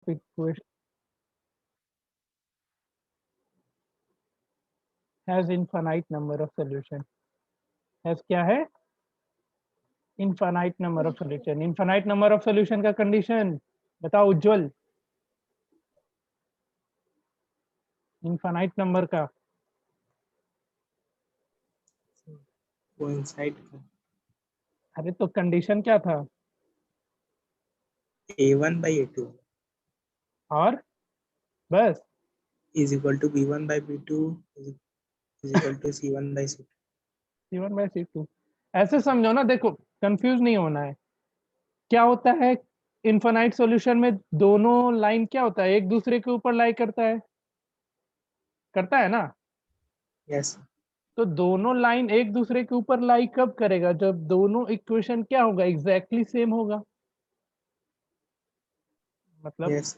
equation has infinite number of solution. has क्या है? Infinite number of solution. Infinite number of solution का condition बताओ उज्जवल. Infinite number का coincide अरे तो कंडीशन क्या था? A1 by A2 और बस is equal to B1 by B2 is equal to C1 by C2. C1 by C2. ऐसे समझो ना, देखो कंफ्यूज नहीं होना है. क्या होता है इनफाइनाइट सॉल्यूशन में? दोनों लाइन क्या होता है, एक दूसरे के ऊपर लाई करता है ना. Yes. तो दोनों लाइन एक दूसरे के ऊपर लाई कब करेगा? जब दोनों इक्वेशन क्या होगा, एग्जैक्टली सेम होगा. मतलब Yes.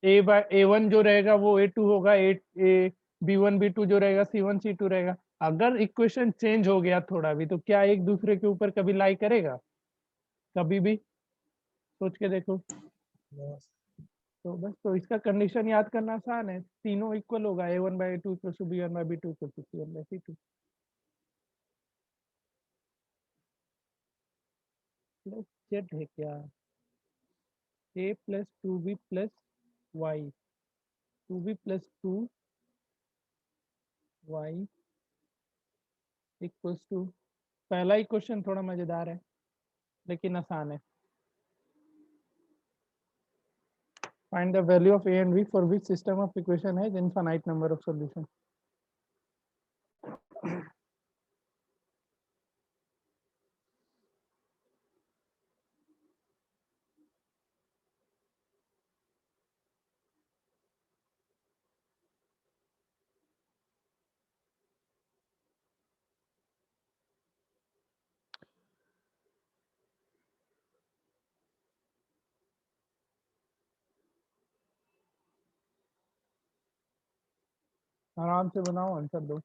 A1 जो रहेगा वो A2 होगा, ए B1 B2 जो रहेगा C1 C2 रहेगा. अगर इक्वेशन चेंज हो गया थोड़ा भी, तो क्या एक दूसरे के ऊपर कभी लाई करेगा? कभी भी. सोच के देखो. Yes. तो बस, तो इसका कंडीशन याद करना आसान है. तीनों इक्वल होगा. A1 by A2 equal to B1 by B2 equal to C1 by C2. Plus Z है क्या? A plus 2B plus Y, 2B plus 2y equals to. पहला ही क्वेश्चन थोड़ा मजेदार है लेकिन आसान है. Find the value of a and b for which system of equation has infinite number of solution. आराम से बनाओ, आंसर दो.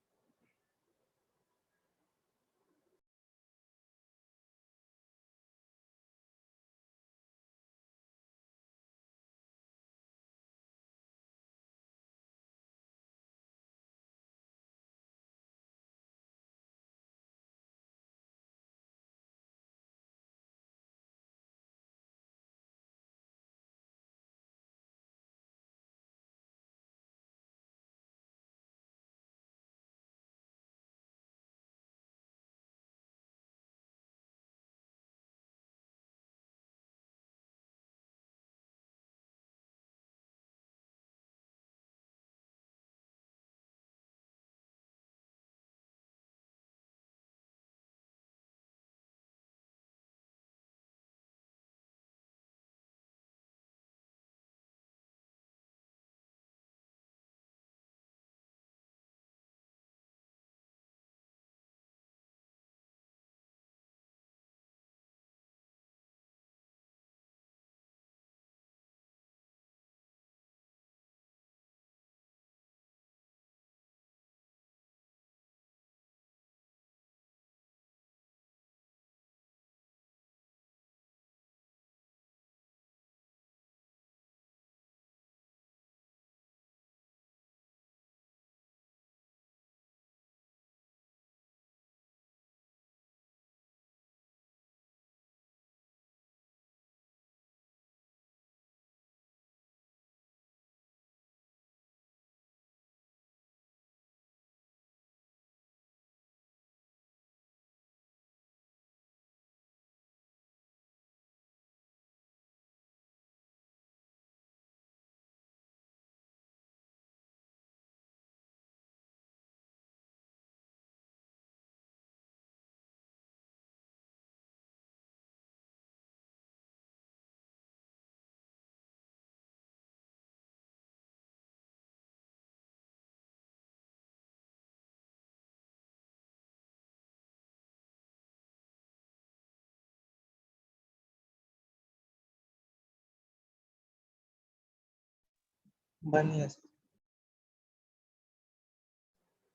One. Yes.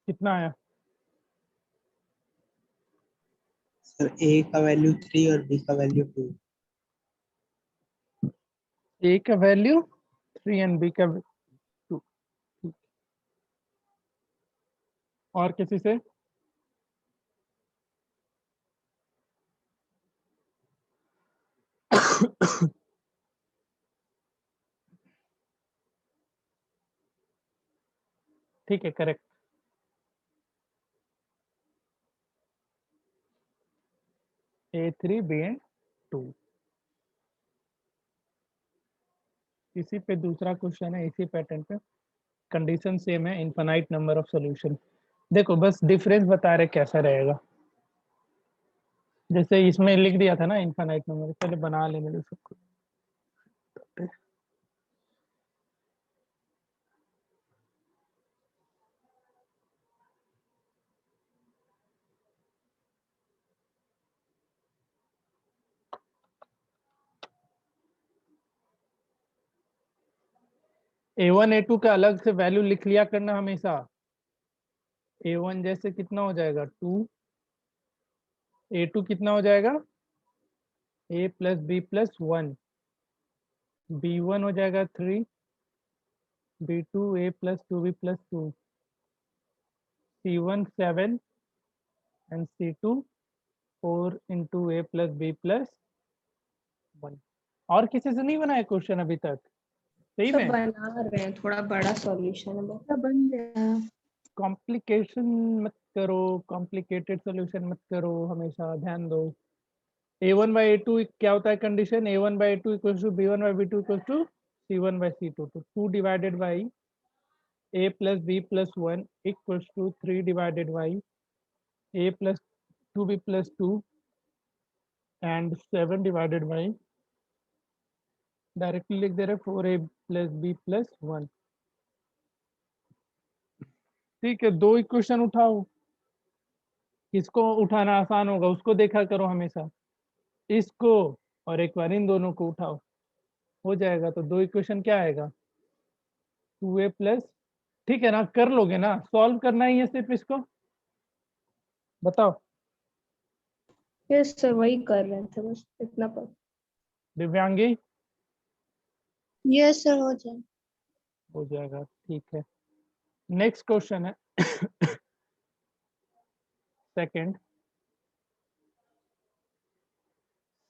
कितना आया? सर A का वैल्यू 3 और B का वैल्यू 2. a का वैल्यू 3 एंड बी का 2। और किसी से? ठीक है, करेक्ट। A3 B and 2। इसी पे दूसरा क्वेश्चन है, इसी पैटर्न पे कंडीशन सेम है, इनफाइनाइट नंबर ऑफ सॉल्यूशन। देखो बस डिफरेंस बता रहे कैसा रहेगा। जैसे इसमें लिख दिया था ना इनफाइनाइट नंबर, पहले बना लेने दो सबको। A1 A2 का अलग से वैल्यू लिख लिया करना हमेशा। A1 जैसे कितना हो जाएगा 2, A2 कितना हो जाएगा A plus B plus 1, B1 हो जाएगा 3, B2 A plus 2B plus 2, C1 7 and C2 4 into A plus B plus 1। और किसी से नहीं बनाया क्वेश्चन अभी तक? सही सब में बना रहे हैं, थोड़ा बड़ा सॉल्यूशन है, बेटा बन गया। कॉम्प्लिकेशन मत करो, कॉम्प्लिकेटेड सॉल्यूशन मत करो, हमेशा ध्यान दो। A1 by A2 क्या होता है condition? A1 by A2 equals to B1 by B2 equals to C1 by C2। तो 2 divided by A plus B plus 1 equals to 3 divided by A plus 2B plus 2 and 7 divided by, directly लिख दे रहे 4A plus B plus 1। ठीक है, दो equation उठाओ, किसको उठाना आसान होगा उसको देखा करो हमेशा, इसको और एक बार इन दोनों को उठाओ, हो जाएगा। तो दो इक्वेशन क्या आएगा 2A प्लस, ठीक है ना, कर लोगे ना, सॉल्व करना ही है सिर्फ इसको, बताओ। यस सर, वही कर रहे थे, बस इतना पर। दिव्यांगी यस सर, हो जाए। हो जाएगा, ठीक है। नेक्स्ट क्वेश्चन है सेकंड,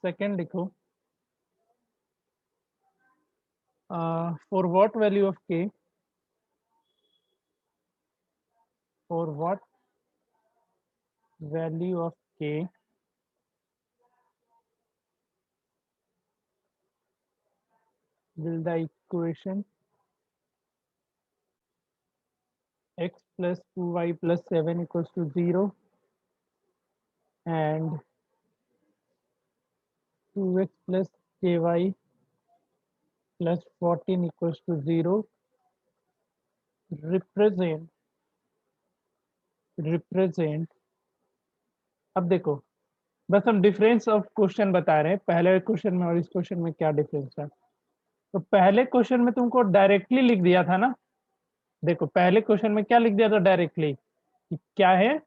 सेकंड लिखो। For what value of k, for what value of k will the equation x plus 2y plus 7 equals to 0 and 2x plus ky plus 14 equals to 0 represent। अब देखो, बस हम difference of question बता रहे हैं, पहले question में और इस क्वेश्चन में क्या डिफरेंस है। तो पहले क्वेश्चन में तुमको डायरेक्टली लिख दिया था ना, देखो पहले क्वेश्चन में क्या लिख दिया था डायरेक्टली, क्या है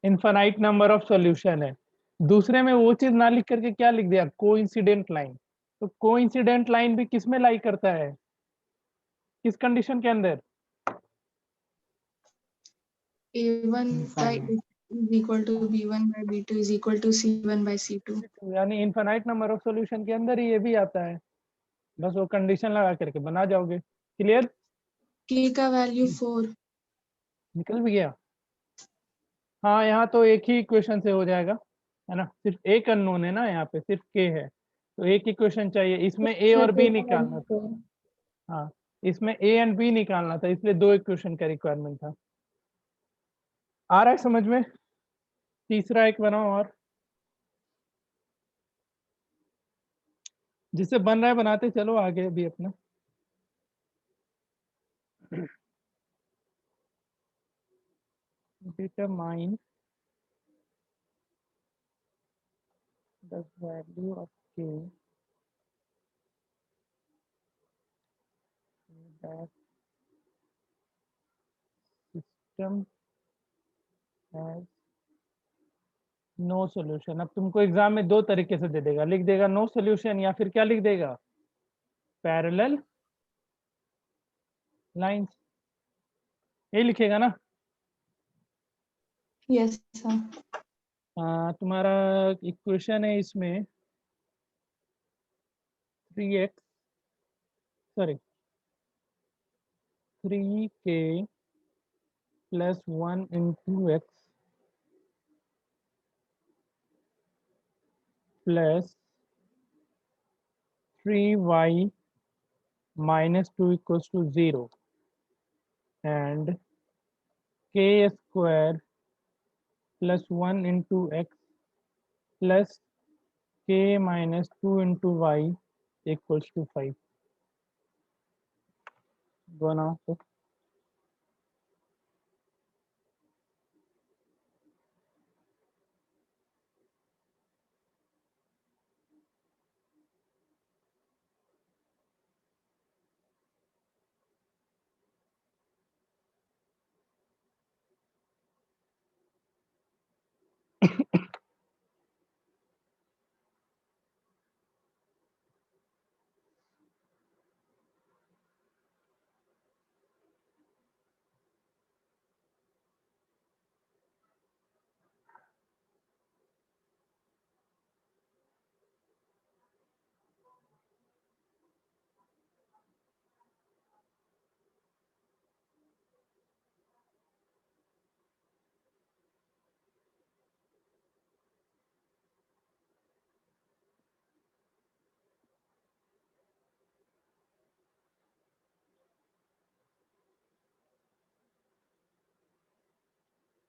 इनफाइनाइट नंबर ऑफ सॉल्यूशन है। दूसरे में वो चीज ना लिख करके क्या लिख दिया कोइंसिडेंट लाइन। तो कोइंसिडेंट लाइन भी किस में लाई करता है, किस कंडीशन के अंदर? A1 by is equal to B1 by B2 is equal to C1 by C2। यानी इनफाइनाइट नंबर ऑफ सॉल्यूशन के अंदर ही ये भी आता है, बस वो कंडीशन लगा करके बना जाओगे। क्लियर? K का वैल्यू 4। निकल भी गया। हाँ, यहाँ तो एक ही इक्वेशन से हो जाएगा, है ना, सिर्फ एक अननोन है ना, यहाँ पे सिर्फ के है, तो एक इक्वेशन चाहिए, इसमें ए और बी निकालना था। हाँ, इसमें ए एंड बी निकालना था, इसलिए दो इक्वेशन का रिक्वायरमेंट था। आ रहा है समझ में? तीसरा एक बनाओ, और जिससे बन रहा है बनाते चलो आगे भी अपना। Determine the value of k that system has no solution. अब तुमको एग्जाम में दो तरीके से दे देगा, लिख देगा नो सॉल्यूशन या फिर क्या लिख देगा पैरेलल लाइंस, ये लिखेगा ना। Yes sir. तुम्हारा इक्वेशन है इसमें 3x, sorry 3k plus 1 into x plus 3y minus 2 equals to 0 and k square plus 1 into x plus k minus 2 into y equals to 5. Go now.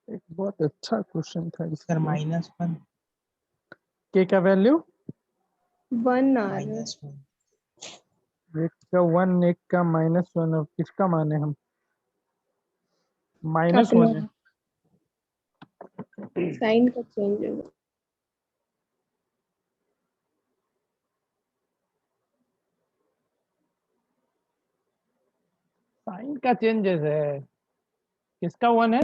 एक बहुत अच्छा question था सर इसका। -1 के का वैल्यू 1 आ रहा है। -1 एक का 1, एक का -1, और किसका माने हम? -1 है। साइन का चेंज होगा। साइन का चेंजेस है। किसका 1 है?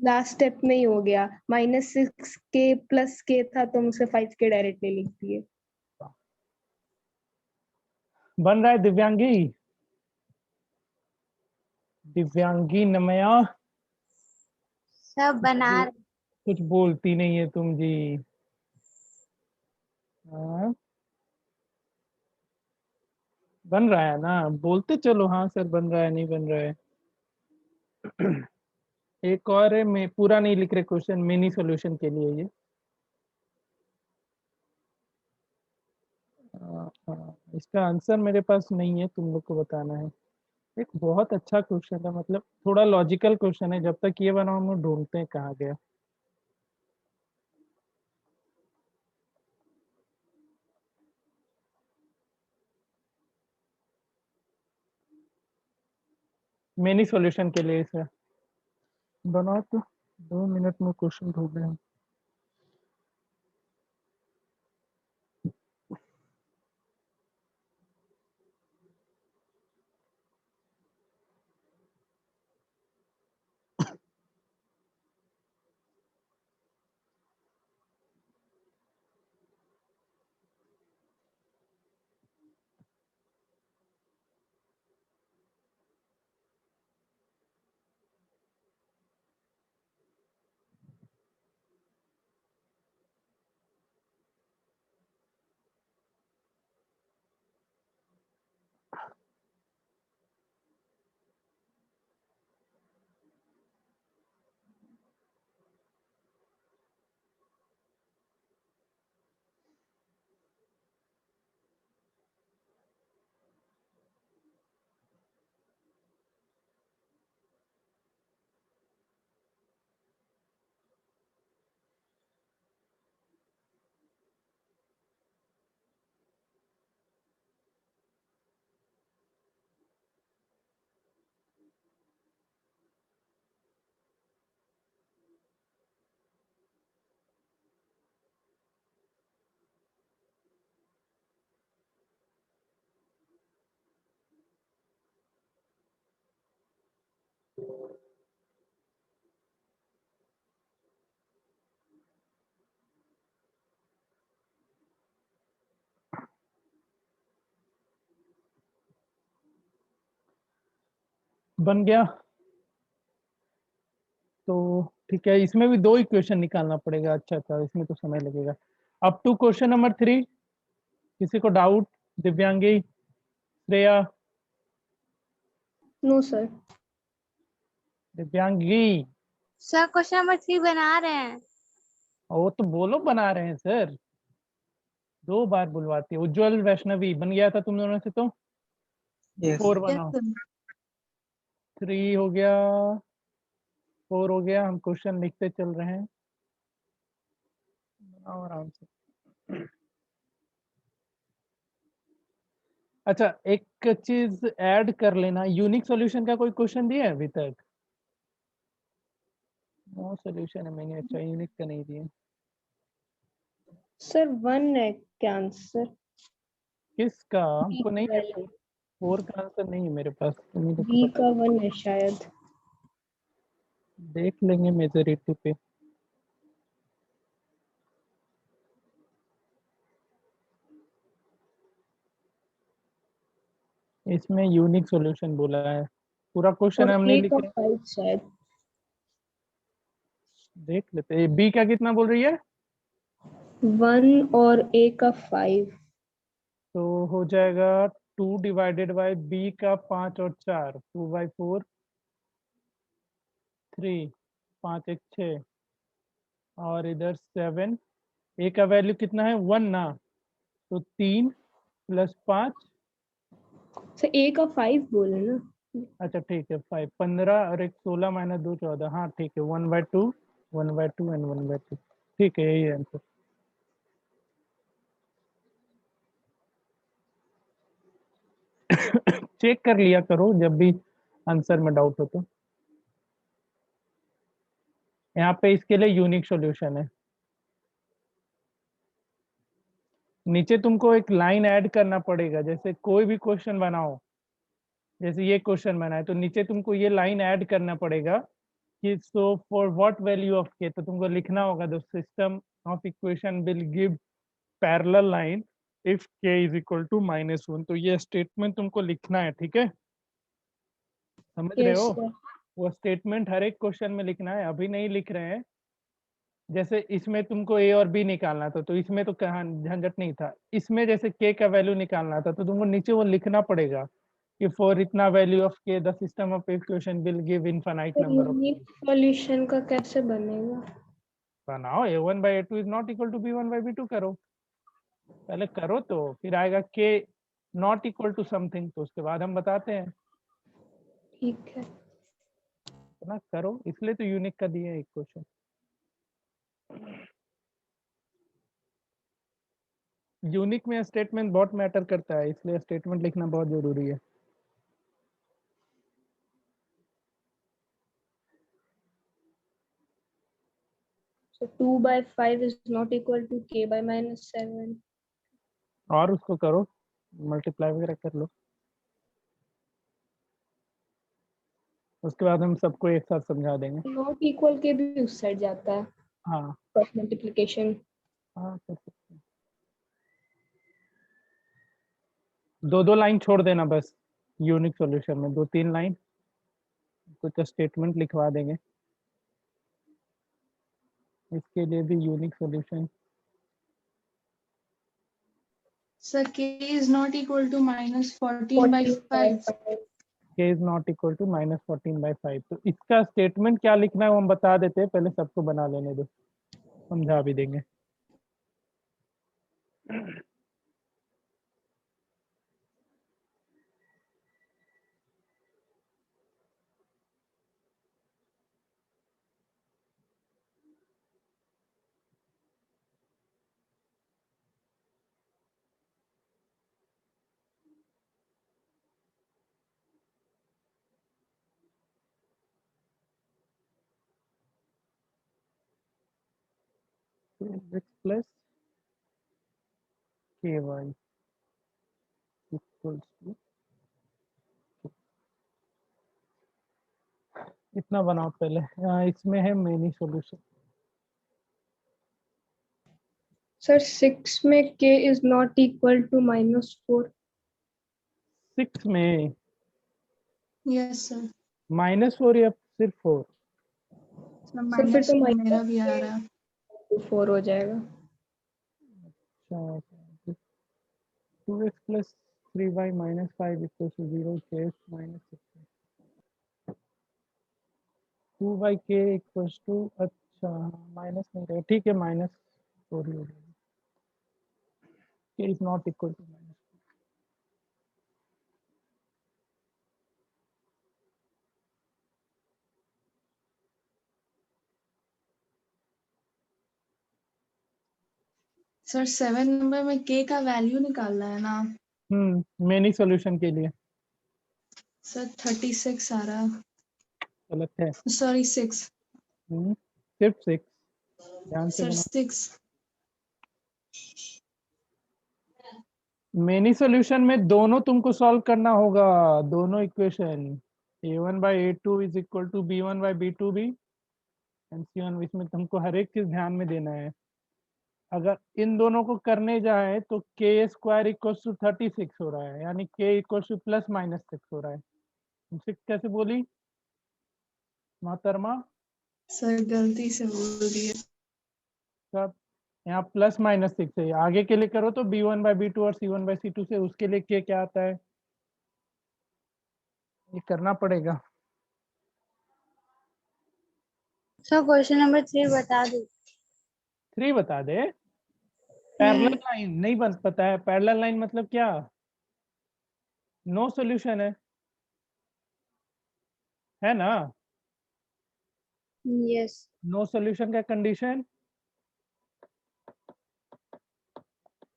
लास्ट स्टेप में ही हो गया। -6k प्लस k था तो हम उसे 5k डायरेक्टली लिख दिए। बन रहा है दिव्यांगी? दिव्यांगी नमया, सब बना कुछ बोलती नहीं है तुम जी। हाँ? बन रहा है ना, बोलते चलो हाँ सर बन रहा है, नहीं बन रहा है। एक और है, मैं पूरा नहीं लिख रहे क्वेश्चन, मिनी सॉल्यूशन के लिए ये। इसका आंसर मेरे पास नहीं है, तुम लोग को बताना है। एक बहुत अच्छा क्वेश्चन है, मतलब थोड़ा लॉजिकल क्वेश्चन है, जब तक ये बनाओ हम लोग ढूंढते हैं कहाँ गया। मिनी सॉल्यूशन के लिए इसे बनाओ तो 2 मिनट में क्वेश्चन ढूंढ रहे हैं। बन गया। तो ठीक है, इसमें भी 2 इक्वेशन निकालना पड़ेगा। अच्छा अच्छा, इसमें तो समय लगेगा। अप टू क्वेश्चन नंबर 3 किसी को doubt? दिव्यांगी, Shreya, no sir. दिव्यांगी, sir question number 3 बना रहे हैं। वो तो बोलो बना रहे हैं सर, 2 बार बुलवाती है। उज्जवल, वैष्णवी, बन गया था तुम दोनों से तो? Yes. 4 Yes, बनाओ। sir. 3 हो गया, 4 हो गया। हम क्वेश्चन लिखते चल रहे हैं, बनाओ आराम से। अच्छा, एक चीज ऐड कर लेना, यूनिक सॉल्यूशन का कोई क्वेश्चन दिया है अभी तक? नो सॉल्यूशन है मैंने। अच्छा, यूनिक का नहीं दिया। सर 1 है क्या आंसर? किसका? हमको नहीं है। 4 का आंसर नहीं है मेरे पास, तुम्हें तो बी पता का 1 है शायद। देख लेंगे मेजोरिटी पे। इसमें यूनिक सॉल्यूशन बोला है, पूरा क्वेश्चन और हम नहीं ए का लिखे। 5 शायद। देख लेते हैं। बी का कितना बोल रही है? 1 और ए का 5। तो हो जाएगा 2 डिवाइडेड बाय बी का 5 और 4, 2/4, 3, 5 1 6, और इधर 7। ए का वैल्यू कितना है? 1 ना, तो 3 + 5। सर ए का 5 बोले ना। अच्छा ठीक है, 5 15 और 1 16 - 2 14। हाँ ठीक है, 1/2, 1/2 एंड 1/2। ठीक है, यही आंसर। चेक कर लिया करो जब भी आंसर में डाउट हो तो। यहाँ पे इसके लिए यूनिक सॉल्यूशन है। नीचे तुमको एक लाइन ऐड करना पड़ेगा, जैसे कोई भी क्वेश्चन बनाओ, जैसे ये क्वेश्चन बना है तो नीचे तुमको ये लाइन ऐड करना पड़ेगा कि so for what value of के, तो तुमको लिखना होगा the system of equation will give parallel line if के इज इक्वल टू -1। तो ये स्टेटमेंट तुमको लिखना है, ठीक है? समझ रहे यस हो? सर। वो स्टेटमेंट हर एक क्वेश्चन में लिखना है, अभी नहीं लिख रहे हैं। जैसे इसमें तुमको ए और बी निकालना था, तो इसमें तो कहाँ झंझट नहीं था। इसमें जैसे के का वैल्यू निकालना था, तो तुमको नीचे वो लिखना पड़ेगा कि फॉर इतना वैल्यू ऑफ के the system of equation will give infinite number of. Unique solution का कैसे बनेगा? बनाओ, a1/a2 is not equal to b1/b2 करो। पहले करो तो फिर आएगा के नॉट इक्वल टू समथिंग, तो उसके बाद हम बताते हैं। ठीक है। ना करो, इसलिए तो यूनिक का दिया है एक क्वेश्चन। यूनिक में स्टेटमेंट बहुत मैटर करता है, इसलिए स्टेटमेंट लिखना बहुत जरूरी है। So 2/5 is not equal to k by -7. और उसको करो, मल्टीप्लाई वगैरह कर लो, उसके बाद हम सबको एक साथ समझा देंगे। नॉट इक्वल के भी उस साइड जाता है। हाँ क्रॉस मल्टीप्लिकेशन। हाँ, कर सकते हैं। 2 लाइन छोड़ देना बस, यूनिक सॉल्यूशन में 2-3 लाइन कुछ स्टेटमेंट लिखवा देंगे। इसके लिए भी unique solution. Sir, k is not equal to -14/5. k is not equal to -14/5। तो इसका स्टेटमेंट क्या लिखना है वो हम बता देते हैं, पहले सबको बना लेने दो, समझा भी देंगे। x plus ky equals to, इतना बनाओ पहले। इसमें है मेनी सॉल्यूशन। सर 6 में k is not equal to -4. 6 में Yes, sir. -4 या सिर्फ 4? सर फिर तो मेरा भी आ रहा है। 4 हो जाएगा। अच्छा 2x plus 3y minus 5 equals to 0 k minus 6 2y k equals to अच्छा माइनस नहीं रहेगा, ठीक है -4 ही हो जाएगा। k is not equal to -4। Sir 7 number में k का वैल्यू निकालना है ना। मेनी सॉल्यूशन के लिए सर 36 आ रहा, गलत है। सॉरी 6। सिर्फ 6, ध्यान से सर बना। 6। मेनी सॉल्यूशन में दोनों तुमको सॉल्व करना होगा, दोनों equation a1/a2 is equal to b1/b2 भी एंड c1। इसमें तुमको हर एक चीज ध्यान में देना है। अगर इन दोनों को करने जाए तो k स्क्वायर इक्वल्स टू 36 हो रहा है, यानी k इक्वल्स टू +-6 हो रहा है। 6 कैसे बोली मोहतरमा? सर गलती से बोल दिए। सब यहाँ +-6 है, आगे के लिए करो तो b1/b2 और c1/c2 से, उसके लिए k क्या आता है, ये करना पड़ेगा। सर क्वेश्चन नंबर 3 बता दो। 3 बता दे। पैरेलल लाइन नहीं बन पता है, पैरेलल लाइन मतलब क्या? नो सॉल्यूशन है ना? यस। नो सॉल्यूशन का कंडीशन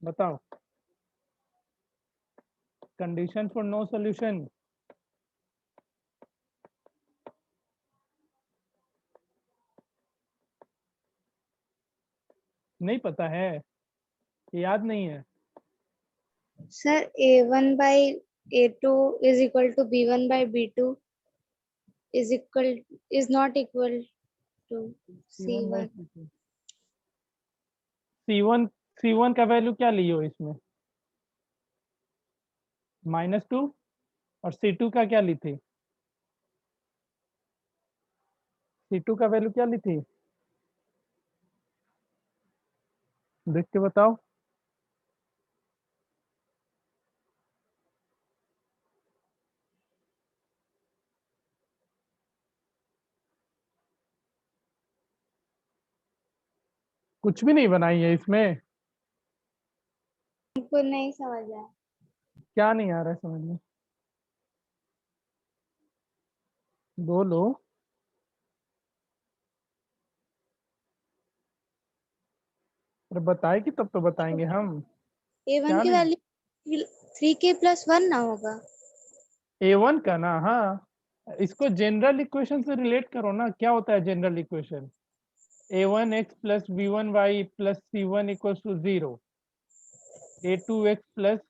बताओ, कंडीशन फॉर नो सॉल्यूशन। नहीं पता है, याद नहीं है? Sir a1/a2 is equal to b1/b2 is not equal to c1। C1 का वैल्यू क्या लियो इसमें? -2 और C2 का क्या ली थी? C2 का वैल्यू क्या ली थी, देख के बताओ। कुछ भी नहीं बनाई है इसमें? हमको नहीं समझ आया। क्या नहीं आ रहा है समझ में? बोलो। अरे बताए कि तब तो बताएंगे हम। a1 क्या की नहीं? वैल्यू 3k+1 ना होगा? A1 का ना, हाँ इसको जनरल इक्वेशन से रिलेट करो ना। क्या होता है general equation? a1x plus b1y plus c1 equals to 0, a2x plus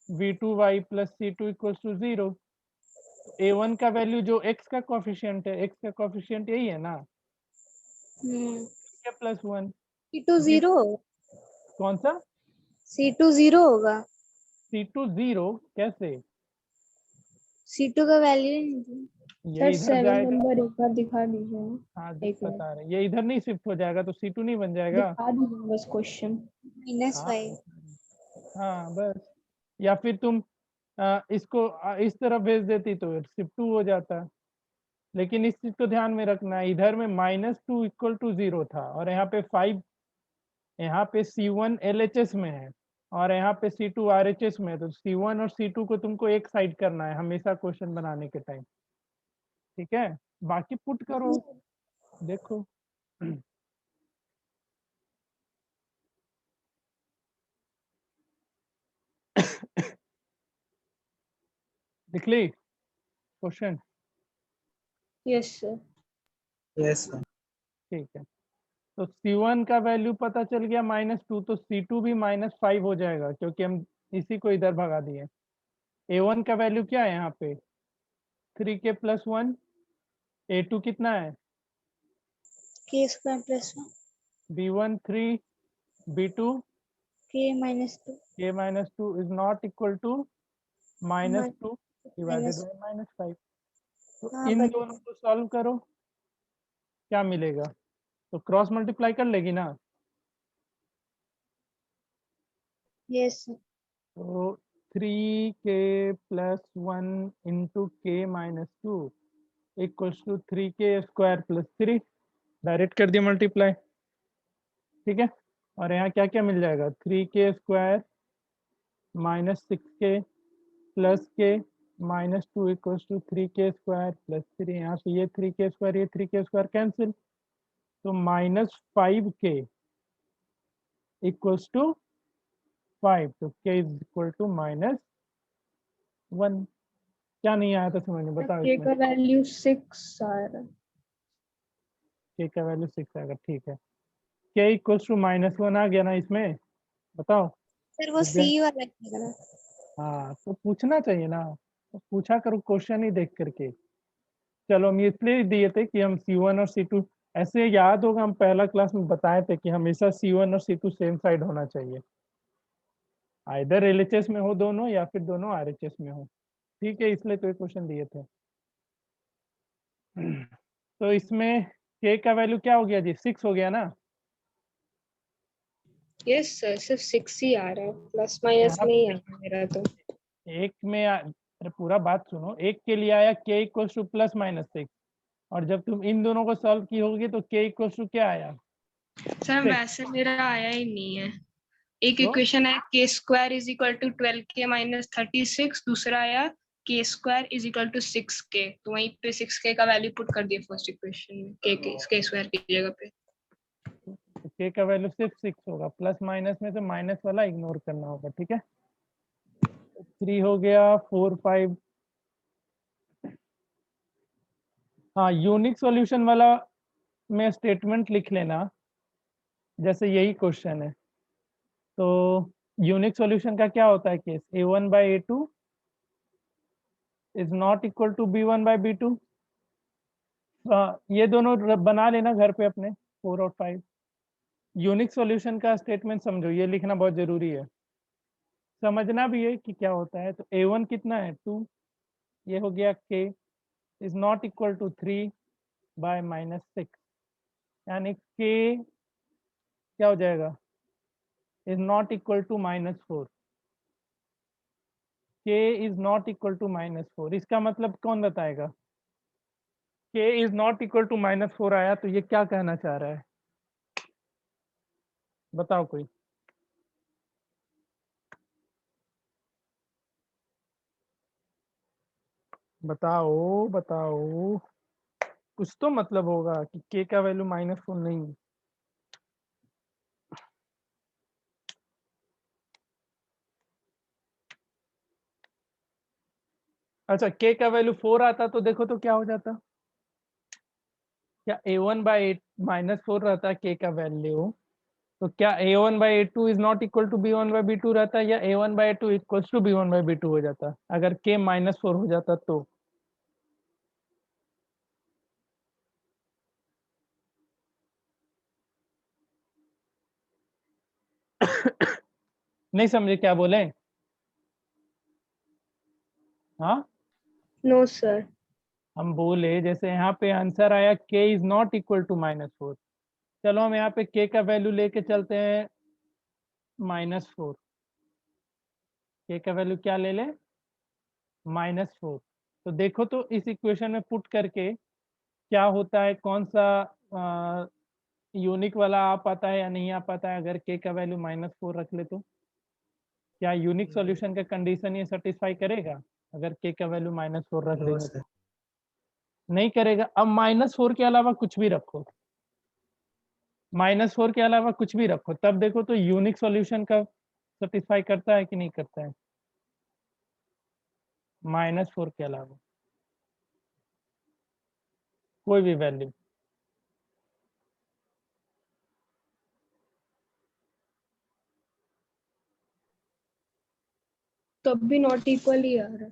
b2y plus c2 equals to 0। a1 का वैल्यू जो x का कोफिशिएंट है, x का कोफिशिएंट यही है ना, क्या +1। c2 0 कौन सा? c2 0 होगा। c2 0 कैसे? c2 का वैल्यू नहीं। ये सर इधर 7 जाएगा। नंबर एक बार दिखा दीजिए ना। हाँ एक मिनट बता रहे, ये इधर नहीं शिफ्ट हो जाएगा तो C2 नहीं बन जाएगा। दिखा दीजिए बस क्वेश्चन। हाँ -5। हाँ बस, या फिर तुम इसको इस तरफ भेज देती तो शिफ्ट 2 हो जाता। लेकिन इस चीज को ध्यान में रखना है, इधर में -2 इक्वल टू 0 था और यहाँ पे 5, यहाँ पे C1 LHS में है और यहाँ पे C2 RHS में है, तो C1 और C2 को तुमको एक साइड करना है हमेशा क्वेश्चन बनाने के टाइम, ठीक है? बाकी पुट करो, देखो। लिख ली question? Yes sir. Yes sir. ठीक है, तो C1 का वैल्यू पता चल गया -2, तो C2 भी -5 हो जाएगा क्योंकि हम इसी को इधर भगा दिए। A1 का वैल्यू क्या है यहाँ पे? 3k+1। A2 कितना है? k²+1 B1 3, B2 k-2 k-2 is not equal to -2 divided -. by -5। तो हाँ, इन but दोनों को सॉल्व करो, क्या मिलेगा? तो क्रॉस मल्टीप्लाई कर लेगी ना, yes, sir. तो 3k plus 1 into K minus 2 equals to 3k square plus 3, direct कर दिया मल्टीप्लाई, ठीक है। और यहाँ क्या क्या मिल जाएगा, 3k square minus 6k plus k minus 2 equals to 3k square plus 3, यहाँ से ये 3k स्क्वायर ये 3k स्क्वायर कैंसिल, तो माइनस 5k इक्वल्स टू 5, तो k इज इक्वल टू -1। क्या नहीं आया था समझ में, बताओ k इसमें। का वैल्यू 6 आ रहा है। k का वैल्यू 6 आएगा, ठीक है। k इक्वल्स टू -1 आ गया ना इसमें, बताओ। सर वो तो सी वाला है ना। हाँ, तो पूछना चाहिए ना, तो पूछा करो क्वेश्चन ही देख करके। चलो हम इसलिए दिए थे कि हम C1 और C2 ऐसे याद होगा, हम पहला क्लास में बताए थे कि हमेशा C1 और C2 सेम साइड होना चाहिए, आइदर LHS में हो दोनों या फिर दोनों RHS में हो, ठीक है, इसलिए तो ये क्वेश्चन दिए थे। तो इसमें k का वैल्यू क्या हो गया जी, 6 हो गया ना। यस सर, सिर्फ 6 ही आ रहा है, प्लस माइनस यहाँ नहीं आ रहा मेरा तो। एक में अरे पूरा बात सुनो, एक के लिए आया k equals two plus minus 6, और जब तुम इन दोनों को सॉल्व की होगी तो k इक्वल्स टू क्या आया, सर वैसे मेरा आया ही नहीं है। एक तो इक्वेशन है K square is equal to 12k minus 36, दूसरा आया के square is equal to 6k, तो वहीं पे 6k का वैल्यू पुट कर दिया फर्स्ट इक्वेशन में के स्क्वायर की जगह पे। k का वैल्यू सिर्फ 6 होगा, प्लस माइनस में से माइनस वाला इग्नोर करना होगा, ठीक है। 3 हो गया, 4 5। हाँ, यूनिक सॉल्यूशन वाला में स्टेटमेंट लिख लेना, जैसे यही क्वेश्चन है। तो यूनिक सॉल्यूशन का क्या होता है case, a1/a2 is not equal to b1/b2। ये दोनों बना लेना घर पे अपने, 4 और 5। यूनिक सॉल्यूशन का स्टेटमेंट समझो, ये लिखना बहुत जरूरी है, समझना भी है कि क्या होता है। तो a1 कितना है 2, ये हो गया k is not equal to 3/-6, यानी k क्या हो जाएगा, is not equal to -4। k is not equal to -4, इसका मतलब कौन बताएगा, k is not equal to -4 आया तो ये क्या कहना चाह रहा है, बताओ कोई। बताओ बताओ, कुछ तो मतलब होगा कि k का वैल्यू -4 नहीं है। अच्छा, k का वैल्यू 4 आता तो देखो तो क्या हो जाता, क्या a1/8 -4 रहता k का वैल्यू, तो क्या a1/a2 is not equal to b1/b2 रहता, या a1/a2 इक्वल्स टू b1/b2 हो जाता अगर k -4 हो जाता तो। नहीं समझे क्या बोले, हाँ नो सर। हम बोले जैसे यहाँ पे आंसर आया k is not equal to -4, चलो हम यहाँ पे k का वैल्यू लेके चलते हैं -4, k का वैल्यू क्या ले ले -4। तो देखो तो इस इक्वेशन में पुट करके क्या होता है, कौन सा यूनिक वाला आ पाता है या नहीं आ पाता है, अगर k का वैल्यू -4 रख ले तो क्या यूनिक सॉल्यूशन का कंडीशन ये सेटिस्फाई करेगा, अगर k का वैल्यू -4 रख नो देंगे सर। तो नहीं करेगा। अब -4 के अलावा कुछ भी रखो, -4 के अलावा कुछ भी रखो, तब देखो तो यूनिक सॉल्यूशन का सेटिस्फाई करता है कि नहीं करता है, -4 के अलावा कोई भी वैल्यू। तब भी नॉट इक्वल ही आ रहा है।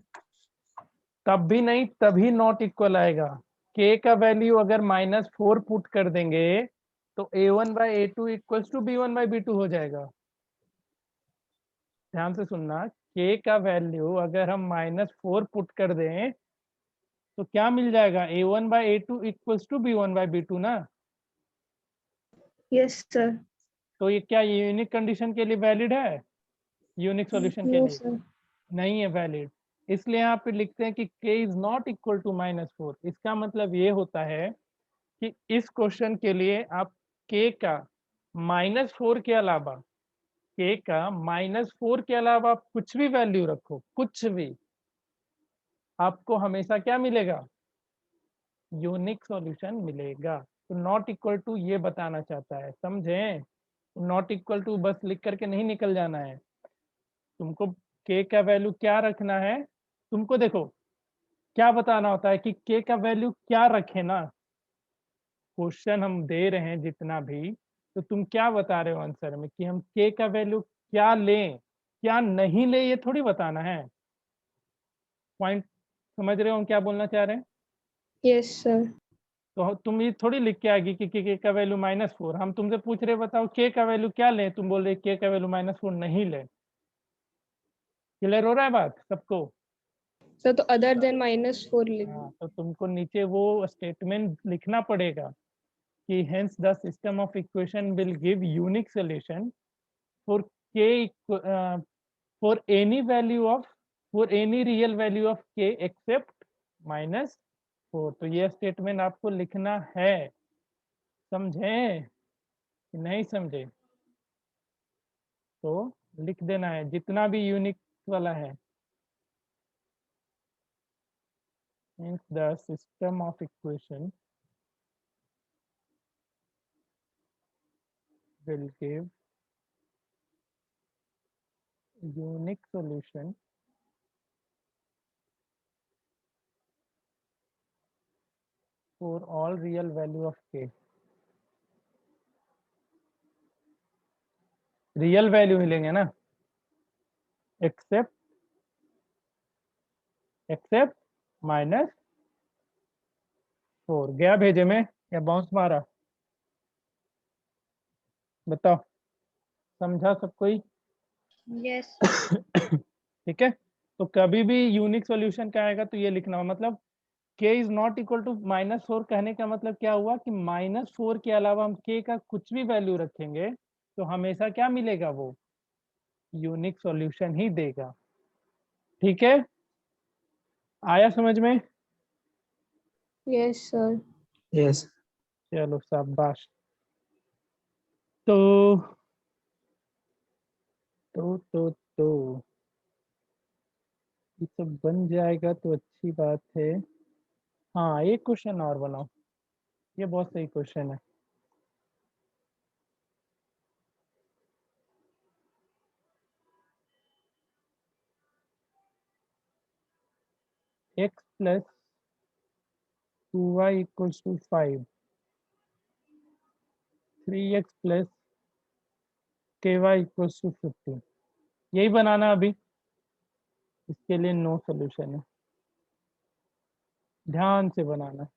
तब भी नहीं, तभी नॉट इक्वल आएगा, k का वैल्यू अगर -4 पुट कर देंगे तो a1/a2 इक्वल्स टू b1/b2 हो जाएगा। ध्यान से सुनना, k का वैल्यू अगर हम -4 पुट कर दें तो क्या मिल जाएगा, a1 by a2 equals to b1 by b2 ना। Yes, sir. तो ये क्या यूनिक कंडीशन के लिए वैलिड है, यूनिक सॉल्यूशन के No, लिए sir. नहीं है वैलिड। इसलिए यहाँ पे लिखते हैं कि k is not equal to -4। इसका मतलब ये होता है कि इस क्वेश्चन के लिए आप k का -4 के अलावा, k का -4 के अलावा आप कुछ भी वैल्यू रखो, कुछ भी, आपको हमेशा क्या मिलेगा, यूनिक सॉल्यूशन मिलेगा। तो नॉट इक्वल टू ये बताना चाहता है, समझे। नॉट इक्वल टू बस लिख करके नहीं निकल जाना है, तुमको k का वैल्यू क्या रखना है, तुमको देखो क्या बताना होता है कि k का वैल्यू क्या रखे ना। क्वेश्चन हम दे रहे हैं जितना भी, तो तुम क्या बता रहे हो आंसर में कि हम k का वैल्यू क्या लें क्या नहीं ले, ये थोड़ी बताना है। पॉइंट समझ रहे हो हम क्या बोलना चाह रहे हैं। Yes, sir. तो तुम ये थोड़ी लिख के आएगी कि k का वैल्यू -4, हम तुमसे पूछ रहे बताओ k का वैल्यू क्या लें, तुम बोल रहे k का वैल्यू -4 नहीं ले। क्लियर हो रहा है बात सबको। So, तो other than -4 लिख हाँ, तो तुमको नीचे वो स्टेटमेंट लिखना पड़ेगा कि hence the system of equation will give unique solution for k for any value of for any real value of k except -4। तो ये स्टेटमेंट आपको लिखना है, समझे कि नहीं समझे। तो लिख देना है जितना भी यूनिक वाला है। hence the system of equation will give unique solution for all real value of k। Real value मिलेंगे ना, एक्सेप्ट -4। गया भेजे में या बाउंस मारा, बताओ, समझा सब कोई। Yes. ठीक है, तो कभी भी यूनिक सॉल्यूशन का आएगा तो ये लिखना होगा, मतलब k is not equal to -4 कहने का मतलब क्या हुआ कि -4 के अलावा हम k का कुछ भी वैल्यू रखेंगे तो हमेशा क्या मिलेगा, वो यूनिक सॉल्यूशन ही देगा। ठीक है, आया समझ में। Yes, sir. Yes. चलो शाबाश। तो तो ये सब बन जाएगा तो अच्छी बात है। हाँ, एक क्वेश्चन और बनाओ, ये बहुत सही क्वेश्चन है। x plus 2y equals to 5, 3x plus ky equals to 15, यही बनाना अभी। इसके लिए नो सॉल्यूशन है, ध्यान से बनाना।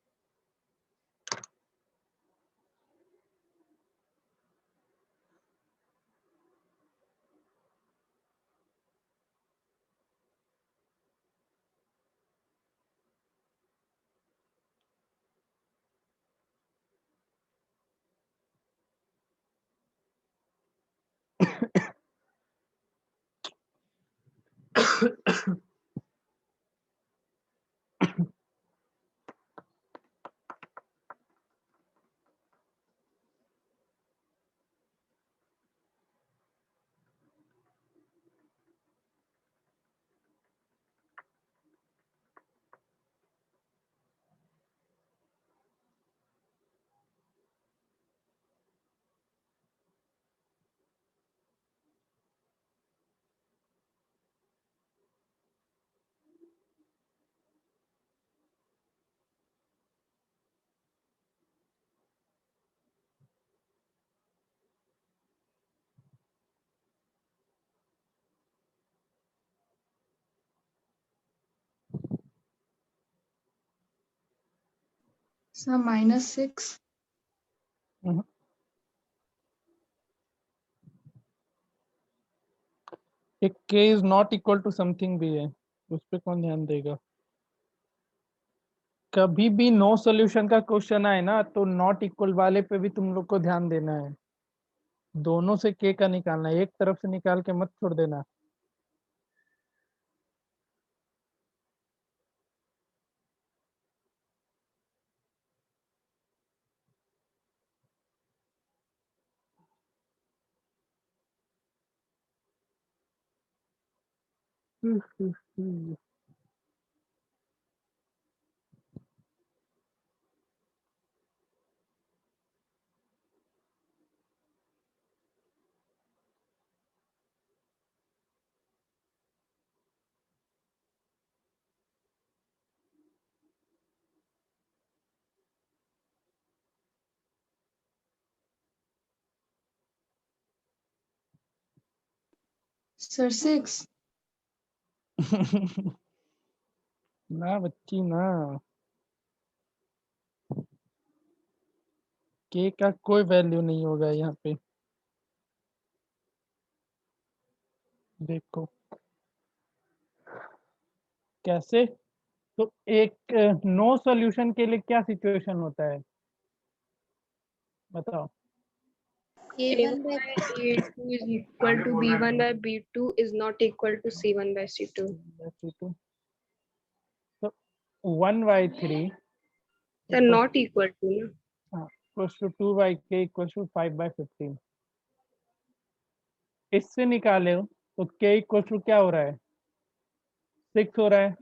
So -6. एक k is not equal to something भी है, उस पर कौन ध्यान देगा। कभी भी नो सॉल्यूशन का क्वेश्चन आए ना तो नॉट इक्वल वाले पे भी तुम लोग को ध्यान देना है, दोनों से के का निकालना है, एक तरफ से निकाल के मत छोड़ देना। Sir, 6. ना बच्ची ना, के का कोई वैल्यू नहीं होगा यहाँ पे, देखो कैसे। तो एक नो सॉल्यूशन के लिए क्या सिचुएशन होता है बताओ। A1 by A2 is equal to B1 by B2 is not equal to C1 by C2. तो 1/3 They're not equal to ना. equals to 2/k equals to 5/15। इससे निकाले हो तो k इक्वल टू क्या हो रहा है, 6 हो रहा है,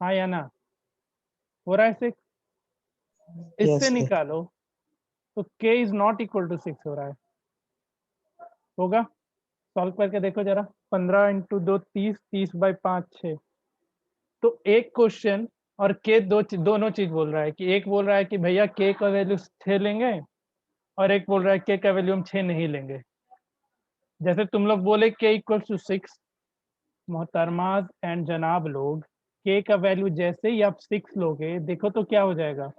हाँ या ना, हो रहा है 6। इससे sir. निकालो तो k is not equal to 6 हो रहा है, होगा। सॉल्व करके देखो जरा, 15 × 2 30, 30/5 6। तो एक क्वेश्चन और के दोनों चीज बोल रहा है कि एक बोल रहा है कि भैया के का वैल्यू 6 लेंगे और एक बोल रहा है के का वैल्यू हम 6 नहीं लेंगे। जैसे तुम लोग बोले के इक्वल टू 6, मोहतरमाज एंड जनाब लोग, के का वैल्यू जैसे ही आप 6 लोगे देखो तो क्या हो जाएगा,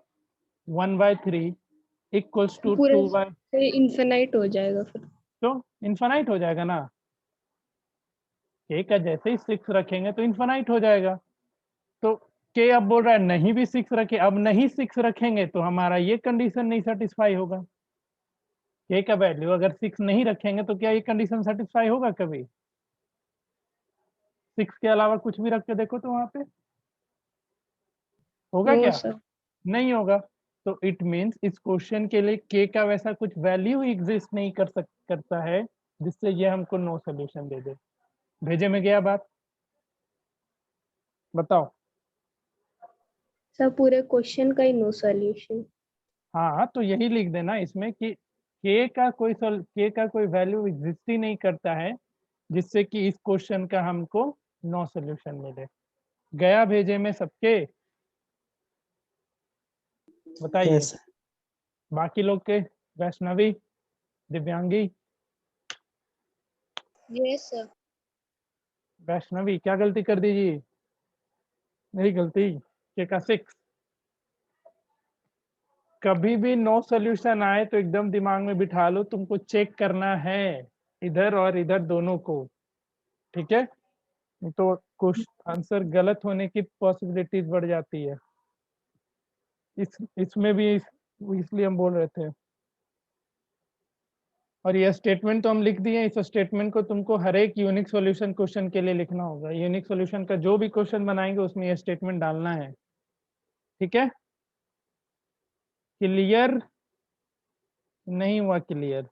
1/3 इक्वल्स टू पूरे 2/, से इन्फिनाइट हो जाएगा फिर। तो इन्फानाइट हो जाएगा ना, के का जैसे ही 6 रखेंगे तो इन्फानाइट हो जाएगा। तो के अब बोल रहा है नहीं भी 6 रखे, अब नहीं 6 रखेंगे तो हमारा ये कंडीशन नहीं सेटिस्फाई होगा। के का वैल्यू अगर 6 नहीं रखेंगे तो क्या ये कंडीशन सेटिस्फाई होगा कभी, 6 के अलावा कुछ भी रख के देखो तो वहां पे होगा नो क्या, सर, नहीं होगा। तो इट मीन्स इस क्वेश्चन के लिए के का वैसा कुछ वैल्यू एग्जिस्ट नहीं करता है जिससे ये हमको नो सोल्यूशन दे दे। भेजे में गया बात, बताओ। सर पूरे क्वेश्चन का ही नो सॉल्यूशन। हाँ तो यही लिख देना इसमें कि के का कोई वैल्यू एग्जिस्ट ही नहीं करता है जिससे कि इस क्वेश्चन का हमको नो सोल्यूशन मिले। गया भेजे में सबके, बताइए। Yes, sir. बाकी लोग के, वैष्णवी, दिव्यांगी, yes sir, वैष्णवी क्या गलती कर दी जी, मेरी गलती, के का 6। कभी भी नो सॉल्यूशन आए तो एकदम दिमाग में बिठा लो, तुमको चेक करना है इधर और इधर दोनों को, ठीक है। तो कुछ आंसर गलत होने की पॉसिबिलिटीज बढ़ जाती है, इसमें भी इसलिए हम बोल रहे थे। और यह स्टेटमेंट तो हम लिख दिए, इस स्टेटमेंट को तुमको हर एक यूनिक सॉल्यूशन क्वेश्चन के लिए लिखना होगा। यूनिक सॉल्यूशन का जो भी क्वेश्चन बनाएंगे उसमें यह स्टेटमेंट डालना है, ठीक है। क्लियर नहीं हुआ क्लियर?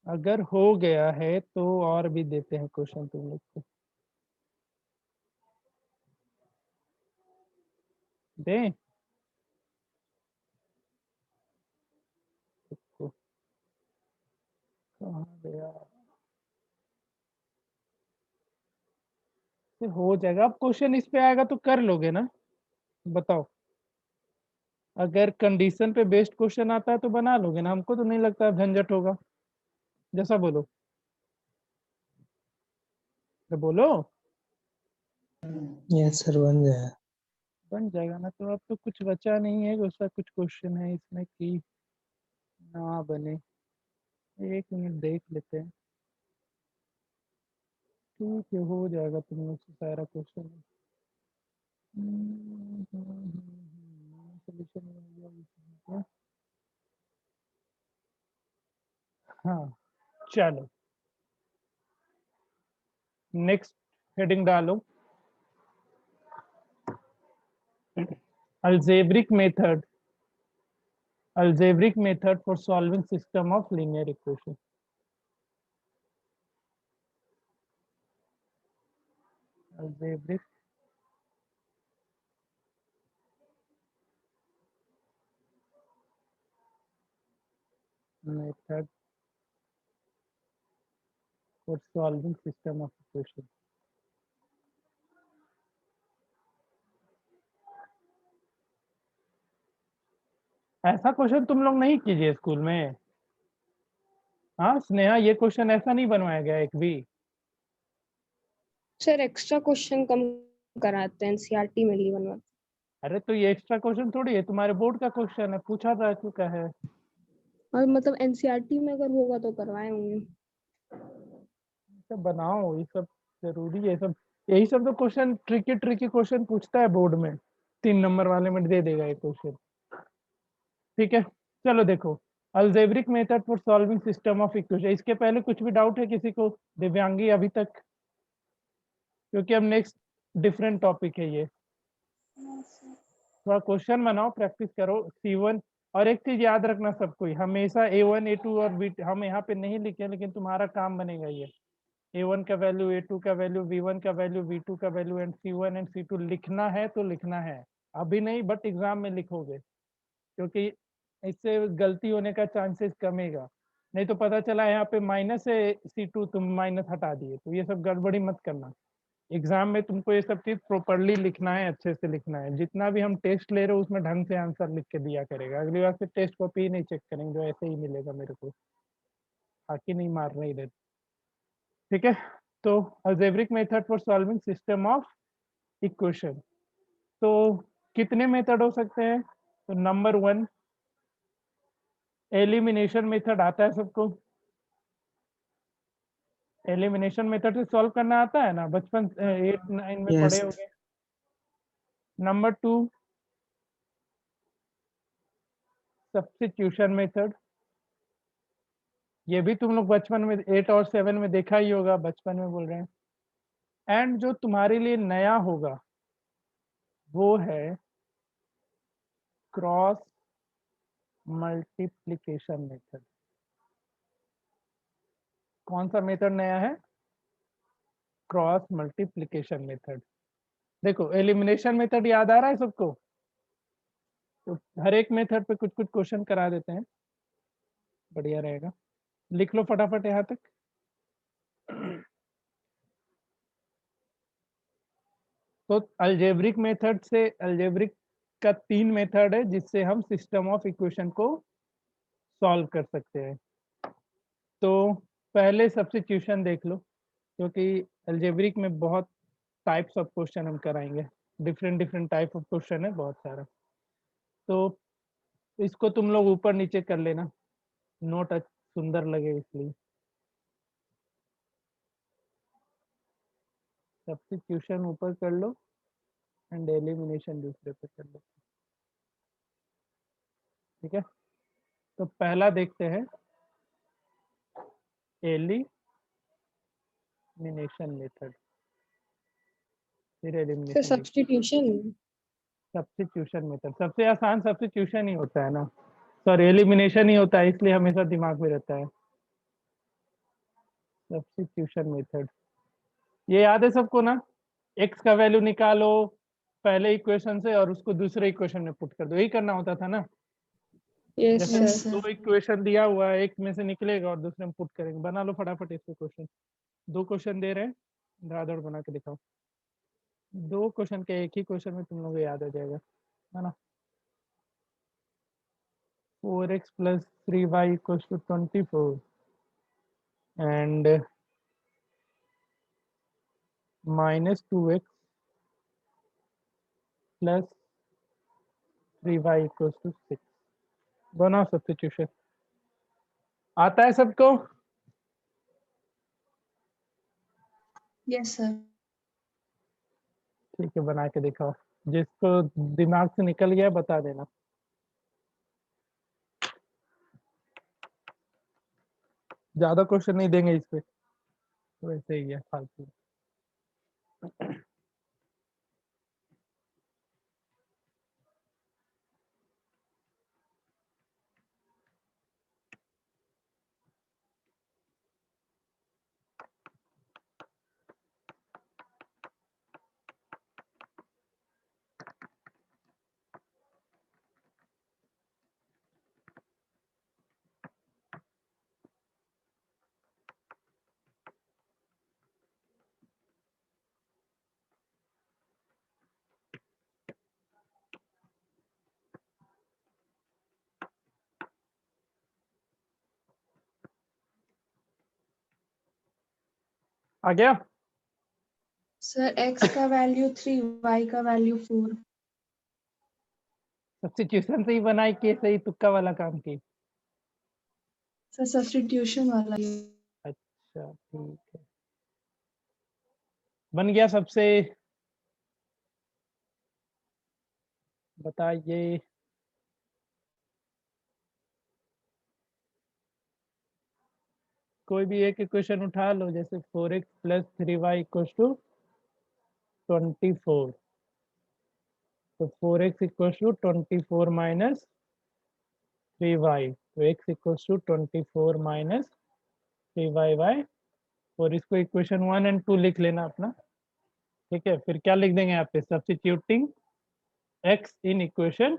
अगर हो गया है तो और भी देते हैं क्वेश्चन तुम लोग को, दें इसको, कहाँ गया, ये हो जाएगा। अब क्वेश्चन इस पे आएगा तो कर लोगे ना, बताओ। अगर कंडीशन पे बेस्ड क्वेश्चन आता है तो बना लोगे ना, हमको तो नहीं लगता है झंझट होगा, जैसा बोलो, तो बोलो। Yes, sir. बन जाएगा। बन जाएगा ना, तो अब तो कुछ बचा नहीं है, उसका कुछ क्वेश्चन है इसमें कि ना बने। एक मिनट देख लेते हैं, ठीक है, हो जाएगा तुम लोग से सारा क्वेश्चन। सोल्यूशन। हाँ चलो नेक्स्ट हेडिंग डालो, algebraic method for solving system of linear equation। algebraic method for solving system of equation। ऐसा क्वेश्चन तुम लोग नहीं कीजिए स्कूल में। हाँ स्नेहा, ये क्वेश्चन ऐसा नहीं बनवाया गया एक भी। सर एक्स्ट्रा क्वेश्चन कम कराते हैं, एनसीईआरटी में नहीं बनवाते। अरे तो ये एक्स्ट्रा क्वेश्चन थोड़ी है, तुम्हारे बोर्ड का क्वेश्चन है, पूछा जा चुका है। और मतलब एनसीईआरटी में अगर होगा तो करवाए होंगे। सब बनाओ, ये सब जरूरी है सब। यही सब तो क्वेश्चन ट्रिकी क्वेश्चन पूछता है बोर्ड में, 3 नंबर वाले में दे देगा ये क्वेश्चन। ठीक है चलो देखो, algebraic method for solving system of equation. इसके पहले कुछ भी डाउट है किसी को, दिव्यांगी अभी तक? क्योंकि अब नेक्स्ट डिफरेंट टॉपिक है ये। थोड़ा क्वेश्चन बनाओ, प्रैक्टिस करो। C1 और एक चीज याद रखना सबको, हमेशा A1 A2 और B हम यहाँ पे नहीं लिखे, लेकिन तुम्हारा काम बनेगा ये। A1 का वैल्यू, A2 का वैल्यू, B1 का वैल्यू, B2 का value and C1 and C2 लिखना है तो लिखना है। अभी नहीं बट एग्जाम में लिखोगे, क्योंकि इससे गलती होने का चांसेस कमेगा। नहीं तो पता चला यहाँ पे माइनस है C2, तुम माइनस हटा दिए, तो ये सब गड़बड़ी मत करना। एग्जाम में तुमको ये सब चीज प्रॉपरली लिखना है, अच्छे से लिखना है। जितना भी हम टेस्ट ले रहे हो उसमें ढंग से आंसर लिख के दिया करेगा। अगली बार से टेस्ट कॉपी ही नहीं चेक करेंगे, जो ऐसे ही मिलेगा मेरे को, बाकी नहीं मार रहे इधर। ठीक है, तो algebraic method for solving system of equation. तो कितने मेथड हो सकते हैं? तो नंबर 1 एलिमिनेशन मेथड आता है सबको। एलिमिनेशन मेथड से सॉल्व करना आता है ना, बचपन 8-9 में Yes. पढ़े होंगे। Number 2 substitution method. ये भी तुम लोग बचपन में 8 और 7 में देखा ही होगा, बचपन में बोल रहे हैं। एंड जो तुम्हारे लिए नया होगा वो है क्रॉस मल्टीप्लिकेशन मेथड। कौन सा मेथड नया है? Cross multiplication method. देखो एलिमिनेशन मेथड याद आ रहा है सबको? तो हर एक मेथड पे कुछ कुछ क्वेश्चन करा देते हैं, बढ़िया रहेगा। लिख लो फटाफट यहाँ तक। तो अलजेब्रिक मेथड से, अलजेब्रिक का 3 मेथड है जिससे हम सिस्टम ऑफ इक्वेशन को सॉल्व कर सकते हैं। तो पहले सब्स्टिट्यूशन देख लो, क्योंकि अलजेब्रिक में बहुत टाइप्स ऑफ क्वेश्चन हम कराएंगे, डिफरेंट टाइप ऑफ क्वेश्चन है बहुत सारा। तो इसको तुम लोग ऊपर नीचे कर लेना, नोट सुंदर लगे इसलिए। सब्स्टिट्यूशन ऊपर कर लो एंड एलिमिनेशन दूसरे पे कर लो। ठीक है, तो पहला देखते हैं एलिमिनेशन मेथड, फिर एलिमिनेशन। सब्स्टिट्यूशन सब्स्टिट्यूशन मेथड सबसे आसान सब्स्टिट्यूशन ही होता है ना, सॉरी एलिमिनेशन ही होता है, इसलिए हमेशा दिमाग में रहता है सब्स्टिट्यूशन मेथड। ये याद है सबको ना? एक्स का वैल्यू निकालो पहले इक्वेशन से और उसको दूसरे इक्वेशन में पुट कर दो, यही करना होता था ना। यस जैसे Yes, सर। sir. दो इक्वेशन दिया हुआ है, एक में से निकलेगा और दूसरे में पुट करेंगे। बना लो फटाफट इसको क्वेश्चन। 2 क्वेश्चन दे रहे हैं, धड़ाधड़ बना के दिखाओ। 2 क्वेश्चन के एक ही क्वेश्चन में तुम लोगों को याद आ जाएगा, है ना। 4x plus 3y equals to 24 and minus 2x plus 3y equals to 6। बनाओ सब्स्टिट्यूशन। आता है सबको? Yes, sir. ठीक है, बना के दिखाओ। जिसको दिमाग से निकल गया बता देना। ज्यादा क्वेश्चन नहीं देंगे इस पे, वैसे ही है फालतू। आ गया? Sir, x का वैल्यू 3, y का वैल्यू 4। सब्स्टिट्यूशन से ही बनाई के सही तुक्का वाला काम की? सर सब्स्टिट्यूशन वाला ये। अच्छा ठीक है, बन गया सबसे? बताइए। कोई भी एक इक्वेशन उठा लो, जैसे 4x + 3y = 24। तो 4x = 24 - 3y, तो x = 24 - 3y/4। इसको इक्वेशन 1 और 2 लिख लेना अपना। ठीक है, फिर क्या लिख देंगे यहाँ पे? Substituting x in equation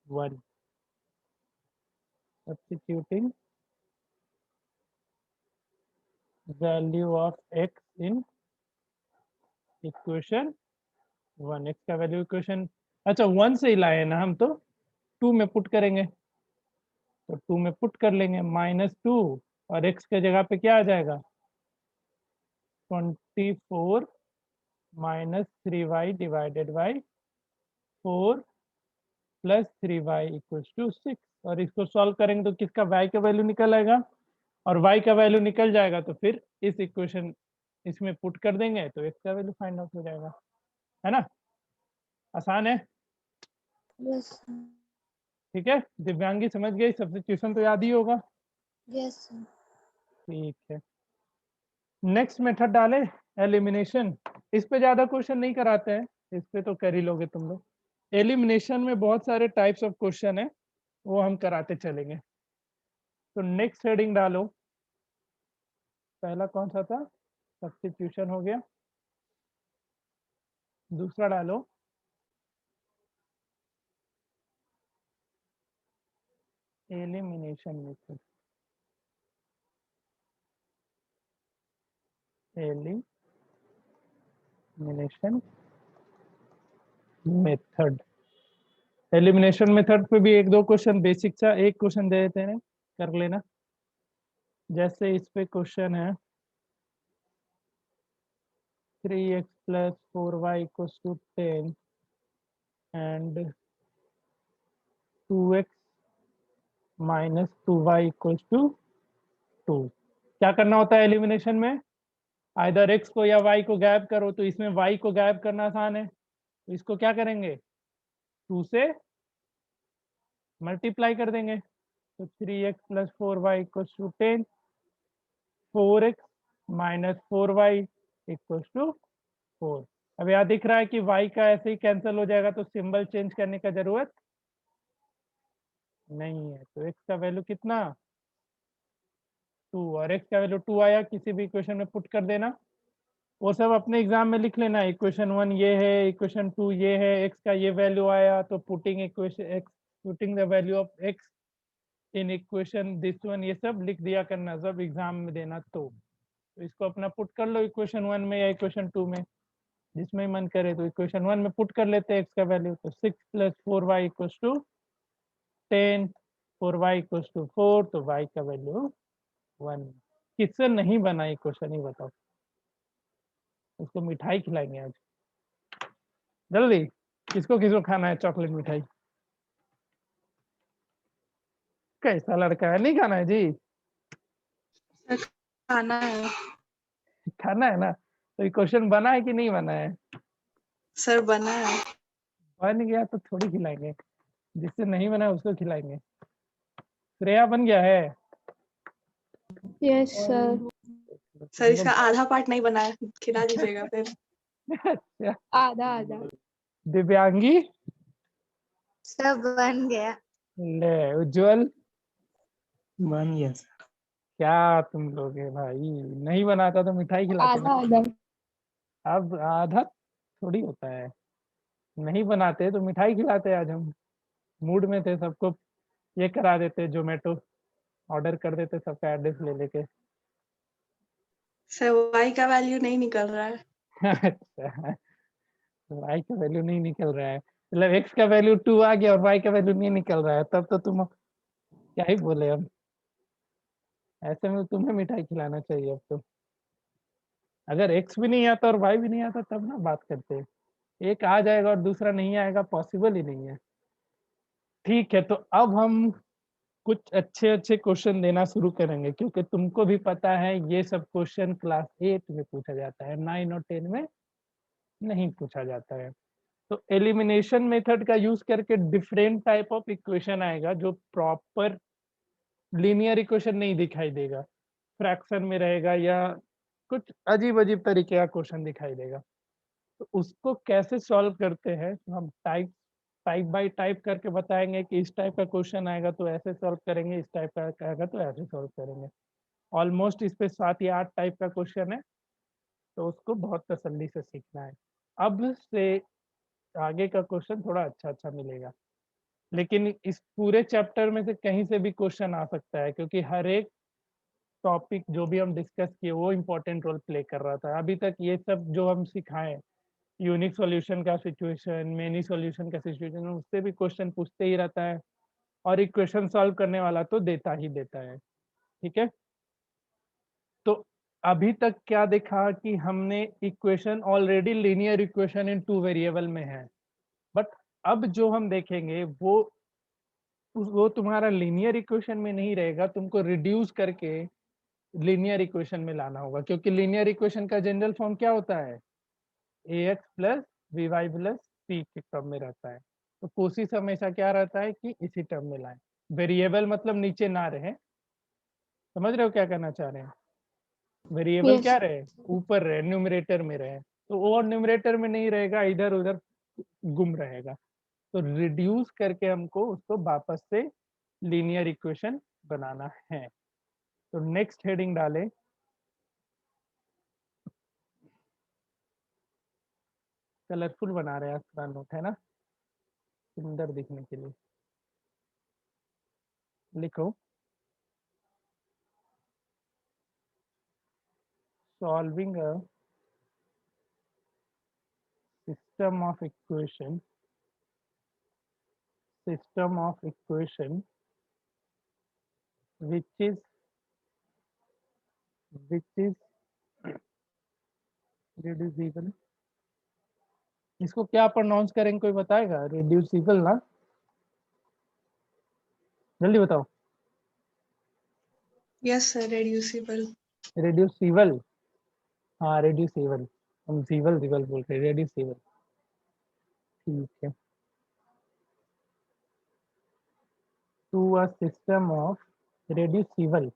1, substituting value of x in equation 1। x का वैल्यू इक्वेशन, अच्छा 1 से ही लाए ना हम, तो 2 में पुट करेंगे, तो 2 में पुट कर लेंगे -2, और x के जगह पे क्या आ जाएगा? 24 - 3y / 4 + 3y = 6। और इसको सॉल्व करेंगे तो किसका y का वैल्यू निकल आएगा, और y का वैल्यू निकल जाएगा तो फिर इस इक्वेशन इसमें पुट कर देंगे तो x का वैल्यू फाइंड आउट हो जाएगा। है ना? आसान है। Yes, ठीक है, दिव्यांगी समझ गई? सब्स्टिट्यूशन तो याद ही होगा। yes, sir. ठीक है, नेक्स्ट मेथड डाले, एलिमिनेशन। इस पे ज्यादा क्वेश्चन नहीं कराते हैं, इस पे तो कर ही लोगे तुम लोग। एलिमिनेशन में बहुत सारे टाइप्स ऑफ क्वेश्चन है, वो हम कराते चलेंगे। तो नेक्स्ट हेडिंग डालो। पहला कौन सा था? सब्स्टिट्यूशन हो गया। दूसरा डालो elimination method. Elimination method. Elimination method पे भी एक दो क्वेश्चन बेसिक सा, एक क्वेश्चन दे देते हैं, कर लेना। जैसे इस पे क्वेश्चन है 3x + 4y = 10 and 2x - 2y = 2। क्या करना होता है एलिमिनेशन में? आइदर x को या y को गायब करो, तो इसमें y को गायब करना आसान है, तो इसको क्या करेंगे? 2 से मल्टीप्लाई कर देंगे, तो 3x + 4y = 10, 4x - 4y = 4। अब यहाँ दिख रहा है कि y का ऐसे ही कैंसिल हो जाएगा, तो सिंबल चेंज करने का जरूरत नहीं है। तो x का वैल्यू कितना? 2, और x का वैल्यू 2 आया, किसी भी इक्वेशन में पुट कर देना। वो सब अपने एग्जाम में लिख लेना, इक्वेशन 1 ये है, इक्वेशन 2 ये है, x का ये वैल्यू आया, तो putting equation x, putting the value of x in equation this one, ये सब लिख दिया करना जब एग्जाम में देना। तो इसको अपना पुट कर लो इक्वेशन 1 में या इक्वेशन 2 में, जिसमें मन करे। तो इक्वेशन 1 में पुट कर लेते हैं x का वैल्यू, तो 6 + 4y = 10, 4y = 4, तो y का वैल्यू 1। किससे नहीं बना ये क्वेश्चन, ही बताओ। उसको मिठाई खिलाएंगे आज जल्दी। किसको किसको खाना है चॉकलेट मिठाई? कैसा लड़का है, नहीं खाना है जी? खाना है। खाना है ना, तो ये क्वेश्चन बना है कि नहीं बना है? सर बना है। बन गया तो थोड़ी खिलाएंगे, जिससे नहीं बना है उसको खिलाएंगे। श्रेया बन गया है? Yes sir. सर इसका आधा पार्ट नहीं बना है, खिला दीजिएगा फिर। अच्छा, आधा आधा। दिव्यांगी? सब बन गया। ले उज्जवल? बन गया सर। क्या तुम लोग है भाई, नहीं बनाता तो मिठाई खिलाते ना। आधा आधा। अब आधा थोड़ी होता है, नहीं बनाते तो मिठाई खिलाते। आज हम मूड में थे, सबको ये करा देते, जोमेटो ऑर्डर कर देते सबका एड्रेस ले लेके। सर y का वैल्यू नहीं निकल रहा है। अच्छा, y का वैल्यू नहीं निकल रहा है, मतलब x का वैल्यू 2 आ गया और y का वैल्यू नहीं निकल रहा है, तब तो तुम क्या ही बोले हम। ऐसे में तुम्हें मिठाई खिलाना चाहिए अब तो। अगर x भी नहीं आता और y भी नहीं आता तब ना बात करते हैं। एक आ जाएगा और दूसरा नहीं आएगा, पॉसिबल ही नहीं है। ठीक है, तो अब हम कुछ अच्छे अच्छे क्वेश्चन देना शुरू करेंगे, क्योंकि तुमको भी पता है ये सब क्वेश्चन क्लास 8 में पूछा जाता है, 9 और 10 में नहीं पूछा जाता है। तो एलिमिनेशन मेथड का यूज करके डिफरेंट टाइप ऑफ इक्वेशन आएगा, जो प्रॉपर लीनियर इक्वेशन नहीं दिखाई देगा, फ्रैक्शन में रहेगा या कुछ अजीब अजीब तरीके का क्वेश्चन दिखाई देगा। तो उसको कैसे सॉल्व करते हैं, तो हम टाइप बाय टाइप करके बताएंगे कि इस टाइप का क्वेश्चन आएगा तो ऐसे सॉल्व करेंगे, इस टाइप का आएगा तो ऐसे सॉल्व करेंगे। ऑलमोस्ट इस पे 7 या 8 टाइप का क्वेश्चन है, तो उसको बहुत तसल्ली से सीखना है। अब से आगे का क्वेश्चन थोड़ा अच्छा अच्छा मिलेगा, लेकिन इस पूरे चैप्टर में से कहीं से भी क्वेश्चन आ सकता है, क्योंकि हर एक टॉपिक जो भी हम डिस्कस किए वो इम्पोर्टेंट रोल प्ले कर रहा था। अभी तक ये सब जो हम सिखाएं, यूनिक सॉल्यूशन का सिचुएशन, मेनी सॉल्यूशन का सिचुएशन, उससे भी क्वेश्चन पूछते ही रहता है, और इक्वेशन सॉल्व करने वाला तो देता ही देता है। ठीक है, तो अभी तक क्या देखा कि हमने equation already linear equation in 2 variable में है, बट अब जो हम देखेंगे वो तुम्हारा लीनियर इक्वेशन में नहीं रहेगा, तुमको रिड्यूस करके लीनियर इक्वेशन में लाना होगा, क्योंकि लीनियर इक्वेशन का जनरल फॉर्म क्या होता है, ax plus b y plus c के टर्म में रहता है। तो कोशिश हमेशा क्या रहता है कि इसी टर्म में लाएं, वेरिएबल मतलब नीचे ना रहे। समझ रहे हो क्या करना चाह रहे हैं? Variable Yes. क्या रहे, ऊपर रहे, न्यूमरेटर में रहे, तो वो न्यूमरेटर में नहीं रहेगा, इधर उधर गुम रहेगा। तो रिड्यूस करके हमको उसको वापस से लीनियर इक्वेशन बनाना है। तो नेक्स्ट हेडिंग डालें, कलरफुल बना रहे हैं आपका नोट, है ना, सुंदर दिखने के लिए। लिखो solving a system of equation which is reducible। इसको क्या प्रोनाउंस करेंगे, कोई बताएगा? रिड्यूसिबल ना, जल्दी बताओ। Yes sir, reducible. रिड्यूसिबल, हाँ रिड्यूसिबल, हम जीवल जीवल बोल रहे हैं, रिड्यूसिबल। ठीक है, to a system of reducible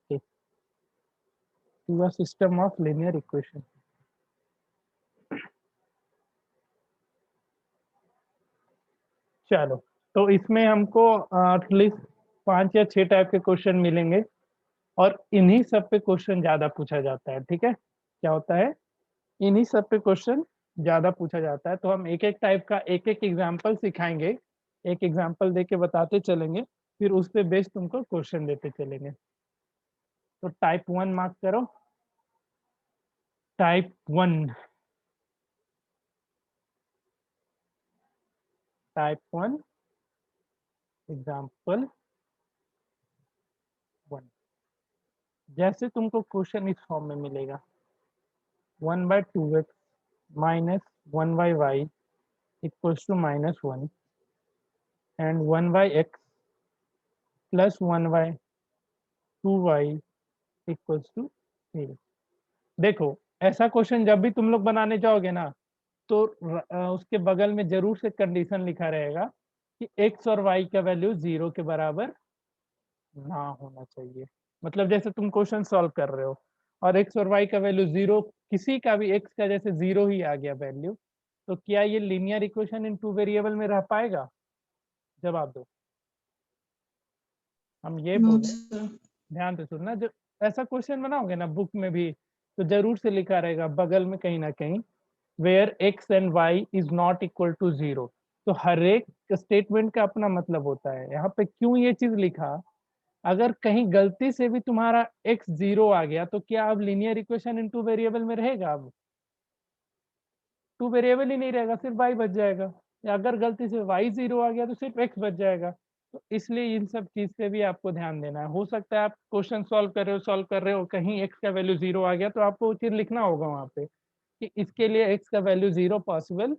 to a system of linear equation. चलो, तो इसमें हमको एटलीस्ट 5 या 6 टाइप के क्वेश्चन मिलेंगे, और इन्हीं सब पे क्वेश्चन ज्यादा पूछा जाता है। ठीक है, क्या होता है, इन्हीं सब पे क्वेश्चन ज्यादा पूछा जाता है। तो हम एक एक टाइप का एक एक एग्जाम्पल सिखाएंगे, एक एग्जाम्पल दे के बताते चलेंगे, फिर उस पे बेस्ड तुमको क्वेश्चन देते चलेंगे। तो टाइप 1 मार्क करो, टाइप 1, टाइप 1 एग्जाम्पल 1। जैसे तुमको क्वेश्चन इस फॉर्म में मिलेगा, 1/2x minus 1/y equals to -1 and 1/x plus 1/2y equals to 0। देखो ऐसा क्वेश्चन जब भी तुम लोग बनाने जाओगे ना, तो उसके बगल में जरूर से कंडीशन लिखा रहेगा कि x और y का वैल्यू 0 के बराबर ना होना चाहिए। मतलब जैसे तुम क्वेश्चन सॉल्व कर रहे हो और x और y का वैल्यू 0, किसी का भी x का जैसे 0 ही आ गया वैल्यू, तो क्या ये linear equation in two variable में रह पाएगा? जवाब दो। हम ये नो बोले, सर। ध्यान से सुनना, जब ऐसा क्वेश्चन बनाओगे ना बुक में भी, तो जरूर से लिखा रहेगा बगल में कहीं ना कहीं where x and y is not equal to 0। तो हर एक स्टेटमेंट का अपना मतलब होता है। यहाँ पे क्यों ये चीज लिखा, अगर कहीं गलती से भी तुम्हारा x 0 आ गया तो क्या अब linear equation in two variable में रहेगा? अब टू वेरिएबल ही नहीं रहेगा, सिर्फ y बच जाएगा। या अगर गलती से y 0 आ गया तो सिर्फ x बच जाएगा। तो इसलिए इन सब चीज पे भी आपको ध्यान देना है। हो सकता है आप क्वेश्चन सॉल्व कर रहे हो कहीं x का वैल्यू 0 आ गया, तो आपको वो चीज लिखना होगा वहां पे कि इसके लिए x का वैल्यू 0 पॉसिबल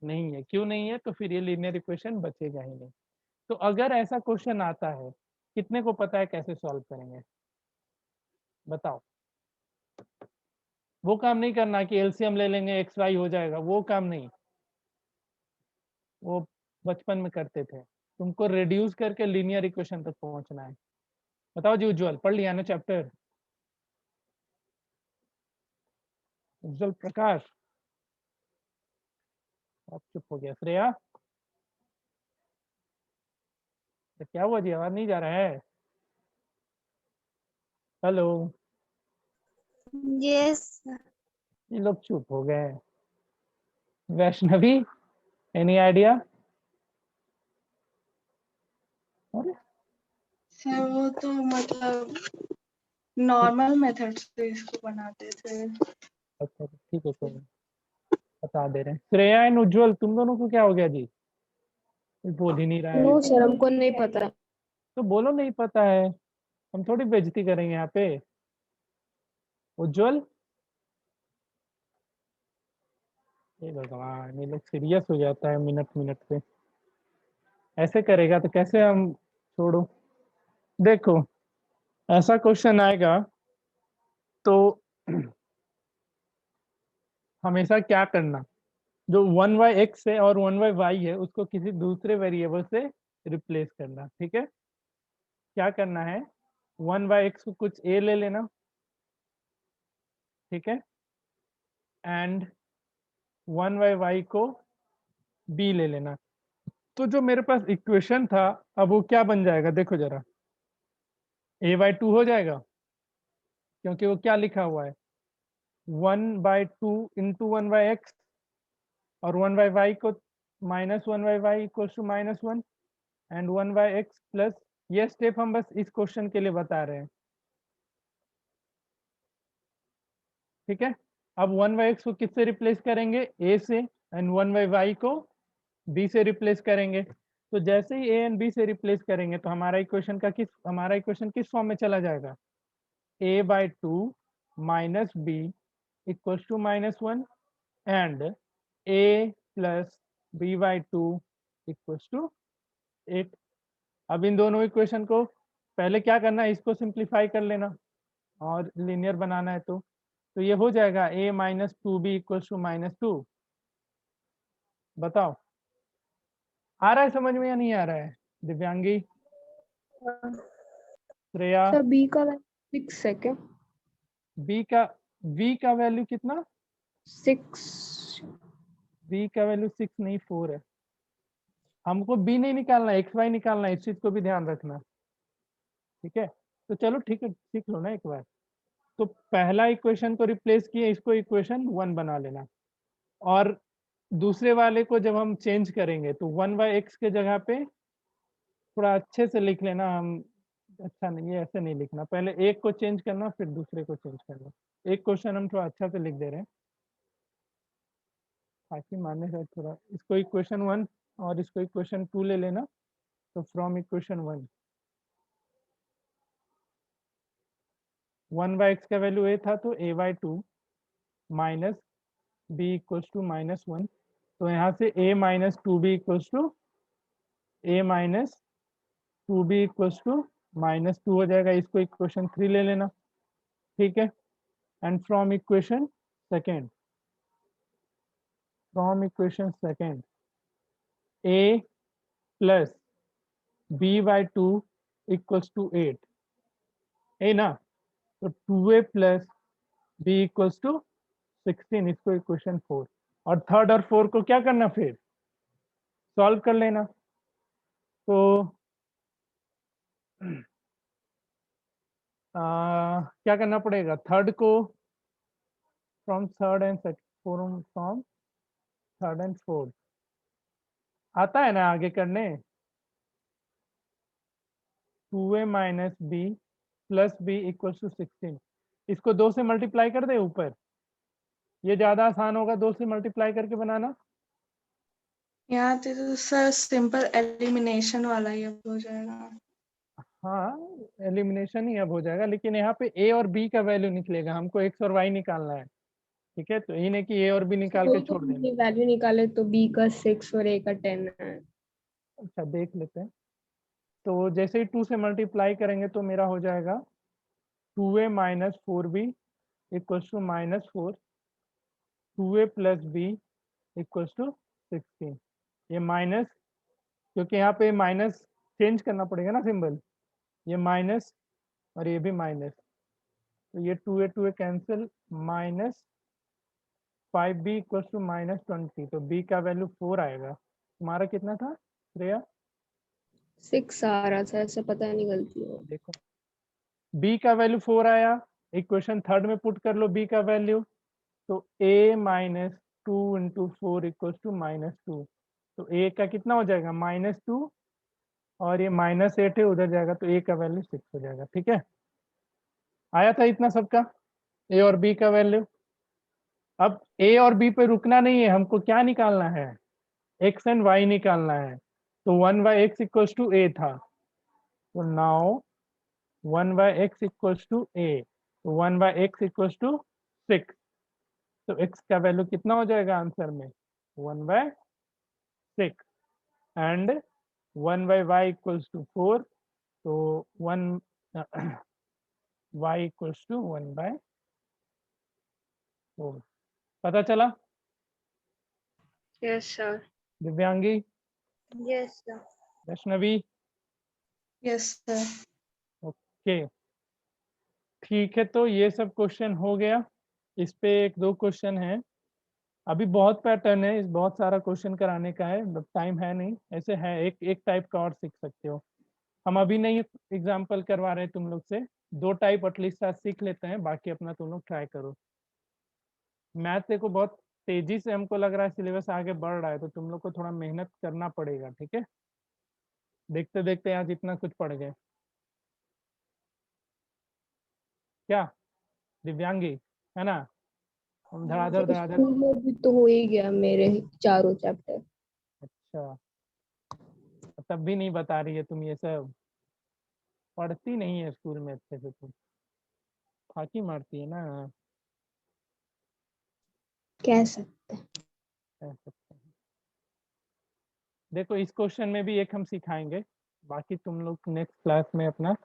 नहीं है। क्यों नहीं है? तो फिर ये लीनियर इक्वेशन बचेगा ही नहीं। तो अगर ऐसा क्वेश्चन आता है, कितने को पता है कैसे सॉल्व करेंगे? बताओ। वो काम नहीं करना कि एलसीएम ले लेंगे एक्स वाई हो जाएगा, वो काम नहीं। वो बचपन में करते थे। तुमको रिड्यूस करके लीनियर इक्वेशन तक पहुंचना है। बताओ जी उज्जवल, पढ़ लिया ना चैप्टर? उज्जवल प्रकाश, अब चुप हो गया। श्रेया, तो क्या हुआ जी, आवाज नहीं जा रहा है? Hello, Yes. ये लोग चुप हो गए। Vaishnavi, any idea? अरे सर वो तो मतलब नॉर्मल मेथड से इसको बनाते थे। अच्छा ठीक है, कोई नहीं, बता दे रहे हैं। श्रेया एंड उज्जवल, तुम दोनों को क्या हो गया जी? कोई बोल ही नहीं रहा है। नो सर, हमको नहीं पता। तो बोलो नहीं पता है, हम थोड़ी बेइज्जती करेंगे यहाँ पे। उज्जवल, हे भगवान, ये लोग सीरियस हो जाता है मिनट मिनट पे। ऐसे करेगा तो कैसे हम छोड़ो। देखो ऐसा क्वेश्चन आएगा तो हमेशा क्या करना, जो 1/x है और 1/y है उसको किसी दूसरे वेरिएबल से रिप्लेस करना। ठीक है, क्या करना है, 1/x को कुछ a ले लेना, ठीक है, एंड 1/y को b ले लेना। तो जो मेरे पास इक्वेशन था, अब वो क्या बन जाएगा देखो जरा, a/2 हो जाएगा, क्योंकि वो क्या लिखा हुआ है 1/2 इंटू 1/x, और 1/y को -1/y equals to -1 and 1/x plus. ये स्टेप हम बस इस क्वेश्चन के लिए बता रहे हैं, ठीक है। अब 1/x को किससे रिप्लेस करेंगे, a से, एंड 1/y को b से रिप्लेस करेंगे। तो जैसे ही a एंड b से रिप्लेस करेंगे तो हमारा इक्वेशन किस फॉर्म में चला जाएगा, a/2 minus b equals to -1 and a plus b/2 equals to 8। अब इन दोनों इक्वेशन को पहले क्या करना है, इसको सिंप्लीफाई कर लेना और लीनियर बनाना है। तो ये हो जाएगा a minus 2b equals to -2। बताओ आ रहा है समझ में या नहीं आ रहा है? दिव्यांगी, श्रेया, सर बी का 6 है क्या? v का वैल्यू कितना? 6। v का वैल्यू 6 नहीं 4 है। हमको b नहीं निकालना, एक्स वाई निकालना है, इस चीज को भी ध्यान रखना, ठीक है। तो चलो ठीक है, सीख लो ना एक बार। तो पहला इक्वेशन को रिप्लेस किए, इसको इक्वेशन 1 बना लेना, और दूसरे वाले को जब हम चेंज करेंगे तो 1/x के जगह पे थोड़ा अच्छे से लिख लेना। हम अच्छा नहीं, ये ऐसे नहीं लिखना, पहले एक को चेंज करना फिर दूसरे को चेंज करना। एक क्वेश्चन हम थोड़ा अच्छा से लिख दे रहे हैं ताकि मानने से थोड़ा, इसको इक्वेशन 1 और इसको इक्वेशन 2 ले लेना। तो फ्रॉम इक्वेशन 1/x का वैल्यू a था तो a/2 minus b equals to -1। तो यहाँ से a minus 2b equals to a minus 2b equals to -2 हो जाएगा। इसको इक्वेशन 3 ले लेना, ठीक है। and from equation second a plus b by 2 equals to 8 ए ना, तो 2a plus b equals to 16, इसको इक्वेशन 4 और थर्ड और 4 को क्या करना फिर सॉल्व कर लेना। तो क्या करना पड़ेगा, थर्ड को from third and from third and fourth आता है ना आगे करने, 2a minus B plus B equal to 16, इसको 2 से मल्टीप्लाई कर दे ऊपर, ये ज्यादा आसान होगा 2 से मल्टीप्लाई करके बनाना। यहाँ तो सर सिंपल एलिमिनेशन वाला ही अब हो जाएगा। हाँ एलिमिनेशन ही अब हो जाएगा, लेकिन यहाँ पे a और b का वैल्यू निकलेगा, हमको x और y निकालना है, ठीक है, तो इन्हें कि a और b निकाल के छोड़ देना। वैल्यू निकाले तो b का 6 और a का 10 है। अच्छा देख लेते हैं, तो जैसे ही 2 से मल्टीप्लाई करेंगे तो मेरा हो जाएगा 2a minus 4b equals to minus 4, 2a plus b equals to 16, ये माइनस, क्योंकि यहाँ पे माइनस चेंज करना पड़ेगा ना सिंबल, ये माइनस और ये भी माइनस, तो ये 2a cancel, minus 5b equals to minus 20, तो b का वैल्यू 4 आएगा। तुम्हारा कितना था श्रेया? 6 आ रहा था, ऐसे पता नहीं गलती हो। देखो b का वैल्यू 4 आया, इक्वेशन थर्ड में पुट कर लो b का वैल्यू, तो a minus 2 into 4 equals to minus 2, तो a का कितना हो जाएगा माइनस 2 और ये माइनस 8 है उधर जाएगा, तो a का वैल्यू 6 हो जाएगा। ठीक है, आया था इतना सबका a और b का वैल्यू। अब a और b पे रुकना नहीं है, हमको क्या निकालना है, x एंड y निकालना है, तो 1/x इक्वल्स टू a था, तो now 1/x equals to a, तो 1/x इक्वल्स टू 6, तो x का वैल्यू कितना हो जाएगा आंसर में 1/6 एंड 1/y इक्वल्स टू 4, तो 1 y इक्वल्स टू 1/4, पता चला yes sir. दिव्यांगी, Yes, sir. Vaishnavi? Yes sir. Okay ठीक है, तो ये सब क्वेश्चन हो गया, इस पे 1-2 क्वेश्चन है, अभी बहुत पैटर्न है, इस बहुत सारा क्वेश्चन कराने का है, बट टाइम है नहीं, ऐसे है एक टाइप का और सीख सकते हो, हम अभी नहीं एग्जाम्पल करवा रहे तुम लोग से, 2 टाइप एटलीस्ट आज सीख लेते हैं, बाकी अपना तुम लोग ट्राई करो। मैथ देखो बहुत तेजी से हमको लग रहा है सिलेबस आगे बढ़ रहा है, तो तुम लोग को थोड़ा मेहनत करना पड़ेगा, ठीक है, देखते देखते आज इतना कुछ पड़ गए। क्या दिव्यांगी, है ना, हम धड़ाधड़ स्कूल में भी तो हो ही गया मेरे चारों चैप्टर। अच्छा तब भी नहीं बता रही है तुम, ये सब पढ़ती नहीं है स्कूल में अच्छे से, तुम फाकी मारती है ना, कह सकते हैं। कह सकते हैं। देखो इस क्वेश्चन में भी एक हम सिखाएंगे, बाकी तुम लोग नेक्स्ट क्लास में अपना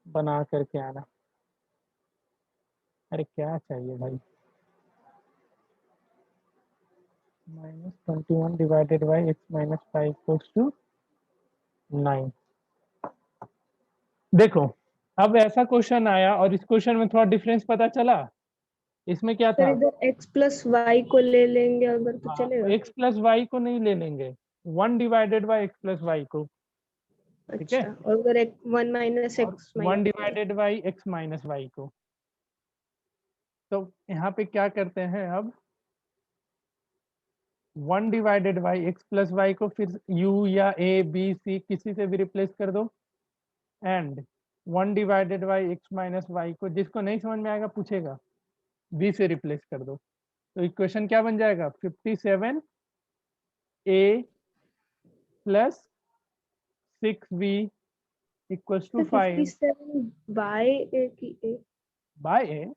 बना करके आना। अरे क्या चाहिए भाई, -21 divided by x minus 5 equals to 9। देखो अब ऐसा क्वेश्चन आया और इस क्वेश्चन में थोड़ा डिफरेंस पता चला, इसमें क्या सर था, इधर x प्लस वाई को ले लेंगे अगर तो हाँ चलेगा। x प्लस वाई को नहीं ले लेंगे, 1 divided by x plus Y को, ठीक है, अच्छा, और अगर 1 माइनस और X 1 minus divided by x minus Y को, तो यहाँ पे क्या करते हैं अब 1 divided by x plus Y को फिर u या a b c किसी से भी रिप्लेस कर दो, and 1 divided by x minus Y को, जिसको नहीं समझ में आएगा पूछेगा, b से रिप्लेस कर दो, तो इक्वेशन क्या बन जाएगा 57 a plus 6b equals to 5 57 by a की ए बाय ए,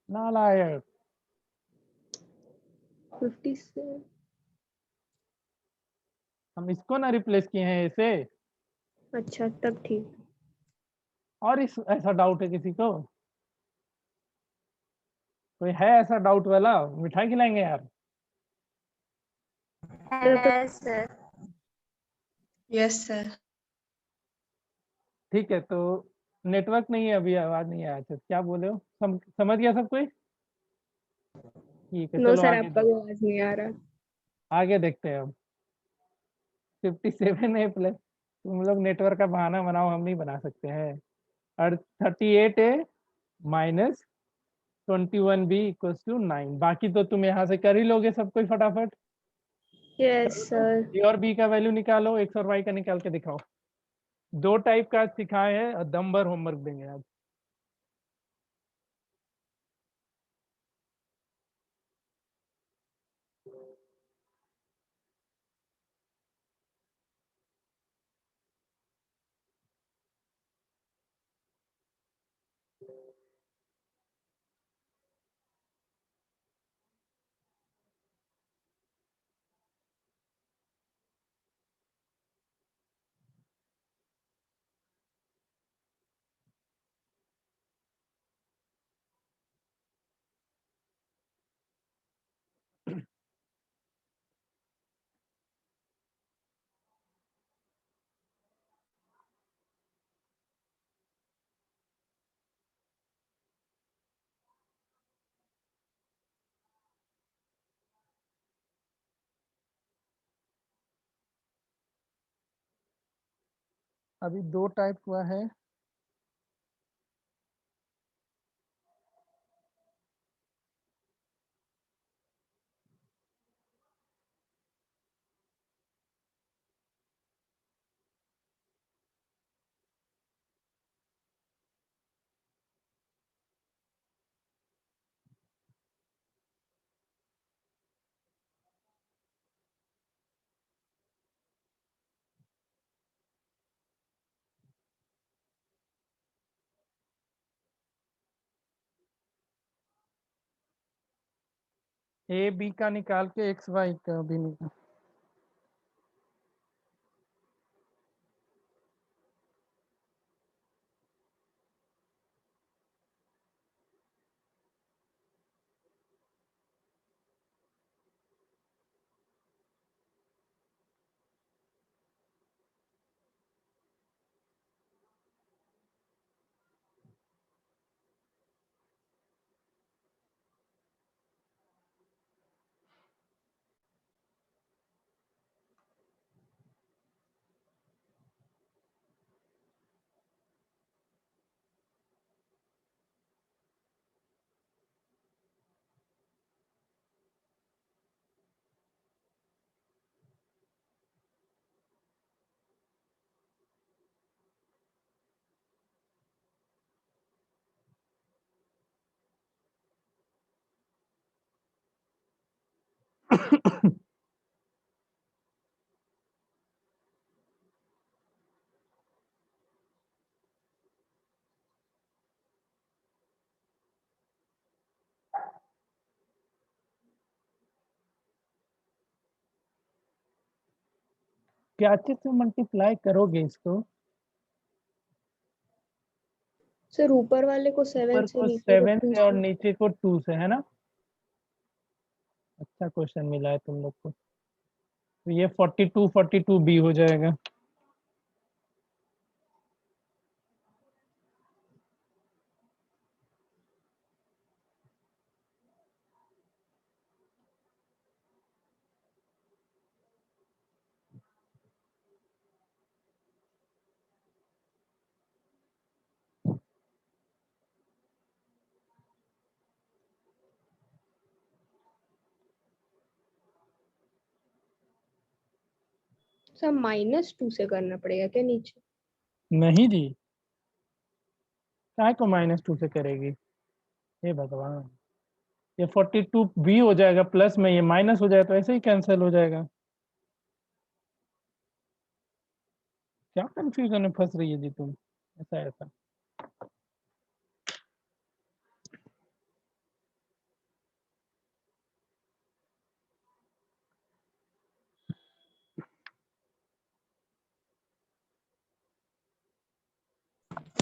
नालायक, 57। हम इसको ना रिप्लेस किए हैं ऐसे, अच्छा तब ठीक। और इस ऐसा डाउट है किसी को, कोई है ऐसा डाउट वाला? मिठाई खिलाएंगे यार। Yes, sir. Yes sir. ठीक है, तो नेटवर्क नहीं है अभी, आवाज नहीं आया। अच्छा क्या बोले हो? समझ गया सब कोई? ठीक है, नो चलो सर, आगे आपका भी आवाज नहीं आ रहा। आगे देखते हैं अब। 57 है प्लस, तुम लोग नेटवर्क का बहाना बनाओ, हम नहीं बना सकते हैं। और 38 है माइनस 21b इक्वल्स टू 9। बाकी तो तुम यहाँ से कर ही लोगे सब कोई फटाफट। यस चलो तो सर। ए और बी का वैल्यू निकालो, एक्स और वाई का निकाल के दिखाओ। 2 टाइप का आज सिखाए हैं और दम भर होमवर्क देंगे आज। अभी 2 टाइप हुआ है। ए बी का निकाल के एक्स वाई का भी निकाल। क्या चीज से मल्टीप्लाई करोगे इसको? सर ऊपर वाले को 7 ऊपर से, को नीचे को 7 2 से और से। नीचे को 2 से, है ना? अच्छा क्वेश्चन मिला है तुम लोग को। तो ये 42 बी हो जाएगा। सर -2 से करना पड़ेगा क्या नीचे? नहीं जी, काय को -2 से करेगी? हे भगवान, ये 42 बी हो जाएगा, प्लस में ये माइनस हो जाए तो ऐसे ही कैंसिल हो जाएगा। क्या कंफ्यूजन में फंस रही है जी तुम? ऐसा ऐसा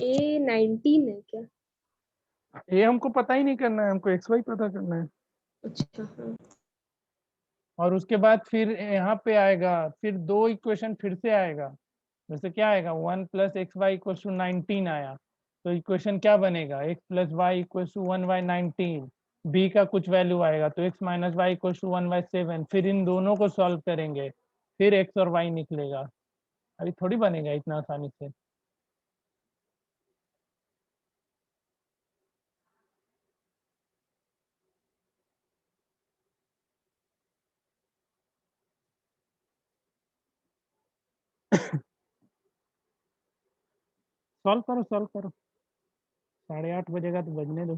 A 19 है क्या? ये हमको पता ही नहीं करना है, हमको एक्स वाई पता करना है। अच्छा हाँ। और उसके बाद फिर यहाँ पे आएगा, फिर 2 इक्वेशन फिर से आएगा। जैसे क्या आएगा, 1 + xy = 19 आया, तो इक्वेशन क्या बनेगा, x + y = 1/19। b का कुछ वैल्यू आएगा तो x - y = 1/7। फिर इन दोनों को सॉल्व करेंगे, फिर x और y निकलेगा। अभी थोड़ी बनेगा इतना आसानी से। सॉल्व करो, सॉल्व करो। 8:30 बजेगा तो बजने दो।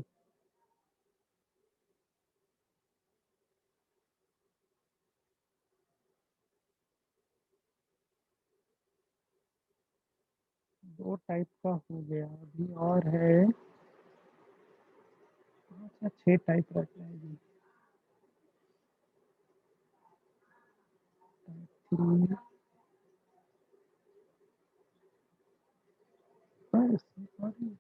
दो टाइप का हो गया, अभी और है। अच्छा, 6 टाइप रख रहे हैं। Type 3 sorry।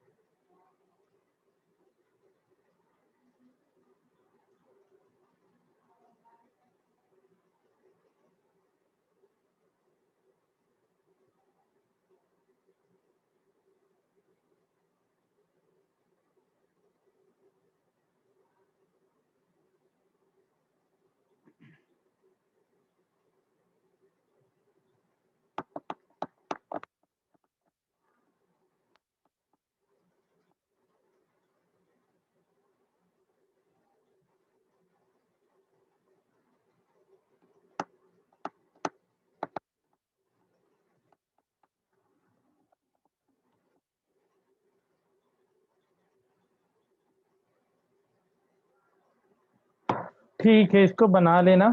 ठीक है, इसको बना लेना,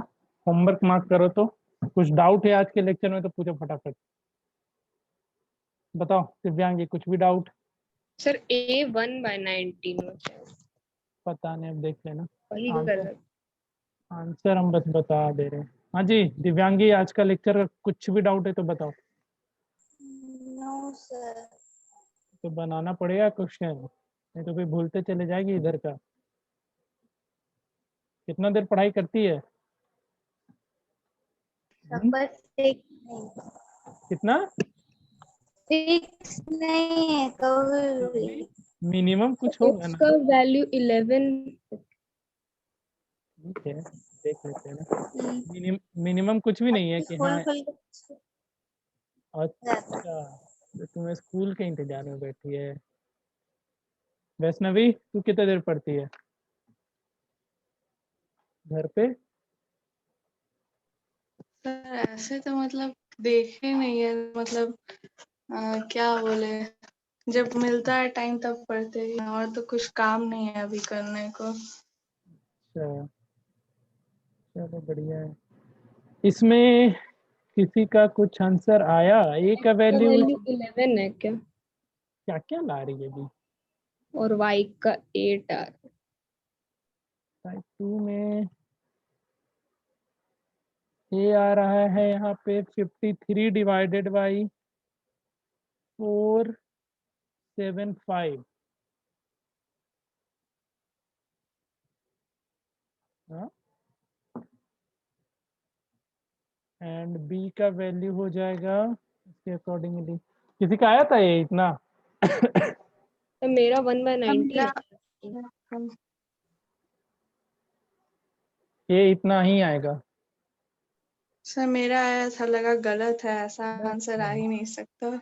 होमवर्क मार्क करो। तो कुछ डाउट है आज के लेक्चर में तो पूछो फटाफट। बताओ दिव्यांगी, कुछ भी डाउट? सर a 1/19 होता है, पता नहीं, अब देख लेना। वही आंसर गलत। आंसर हम बस बता दे रहे हैं। हाँ जी दिव्यांगी, आज का लेक्चर का कुछ भी डाउट है तो बताओ। No sir. तो बनाना पड़ेगा क्वेश्चन, नहीं तो फिर भूलते चले जाएगी इधर का। कितना देर पढ़ाई करती है? नंबर 6 नहीं, कितना? 6 नहीं है, कभी मिनिमम कुछ होगा x ना। का वैल्यू 11। ठीक है, देख लेते हैं ना। मिनिमम कुछ भी नहीं है कि हाँ। फुल अच्छा, तो तुम्हें स्कूल के इंतजार में बैठी है। वैष्णवी, तू कितने देर पढ़ती है घर पे? सर ऐसे तो मतलब देखे नहीं है, मतलब क्या बोले, जब मिलता है टाइम तब पढ़ते हैं, और तो कुछ काम नहीं है अभी करने को। अच्छा, चलो बढ़िया है। इसमें किसी का कुछ आंसर आया? ए का x का वैल्यू वैल्यू 11 है क्या, क्या क्या ला रही है अभी? और y का 8 आ रहा है। टाइप 2 में ए आ रहा है यहाँ पे 53 डिवाइडेड बाई 475। हाँ, एंड बी का वैल्यू हो जाएगा इसके अकॉर्डिंगली। किसी का आया था ये इतना? तो मेरा 1/90 मेरा है। ये इतना ही आएगा। सर मेरा ऐसा लगा गलत है, ऐसा आंसर आ ही नहीं सकता।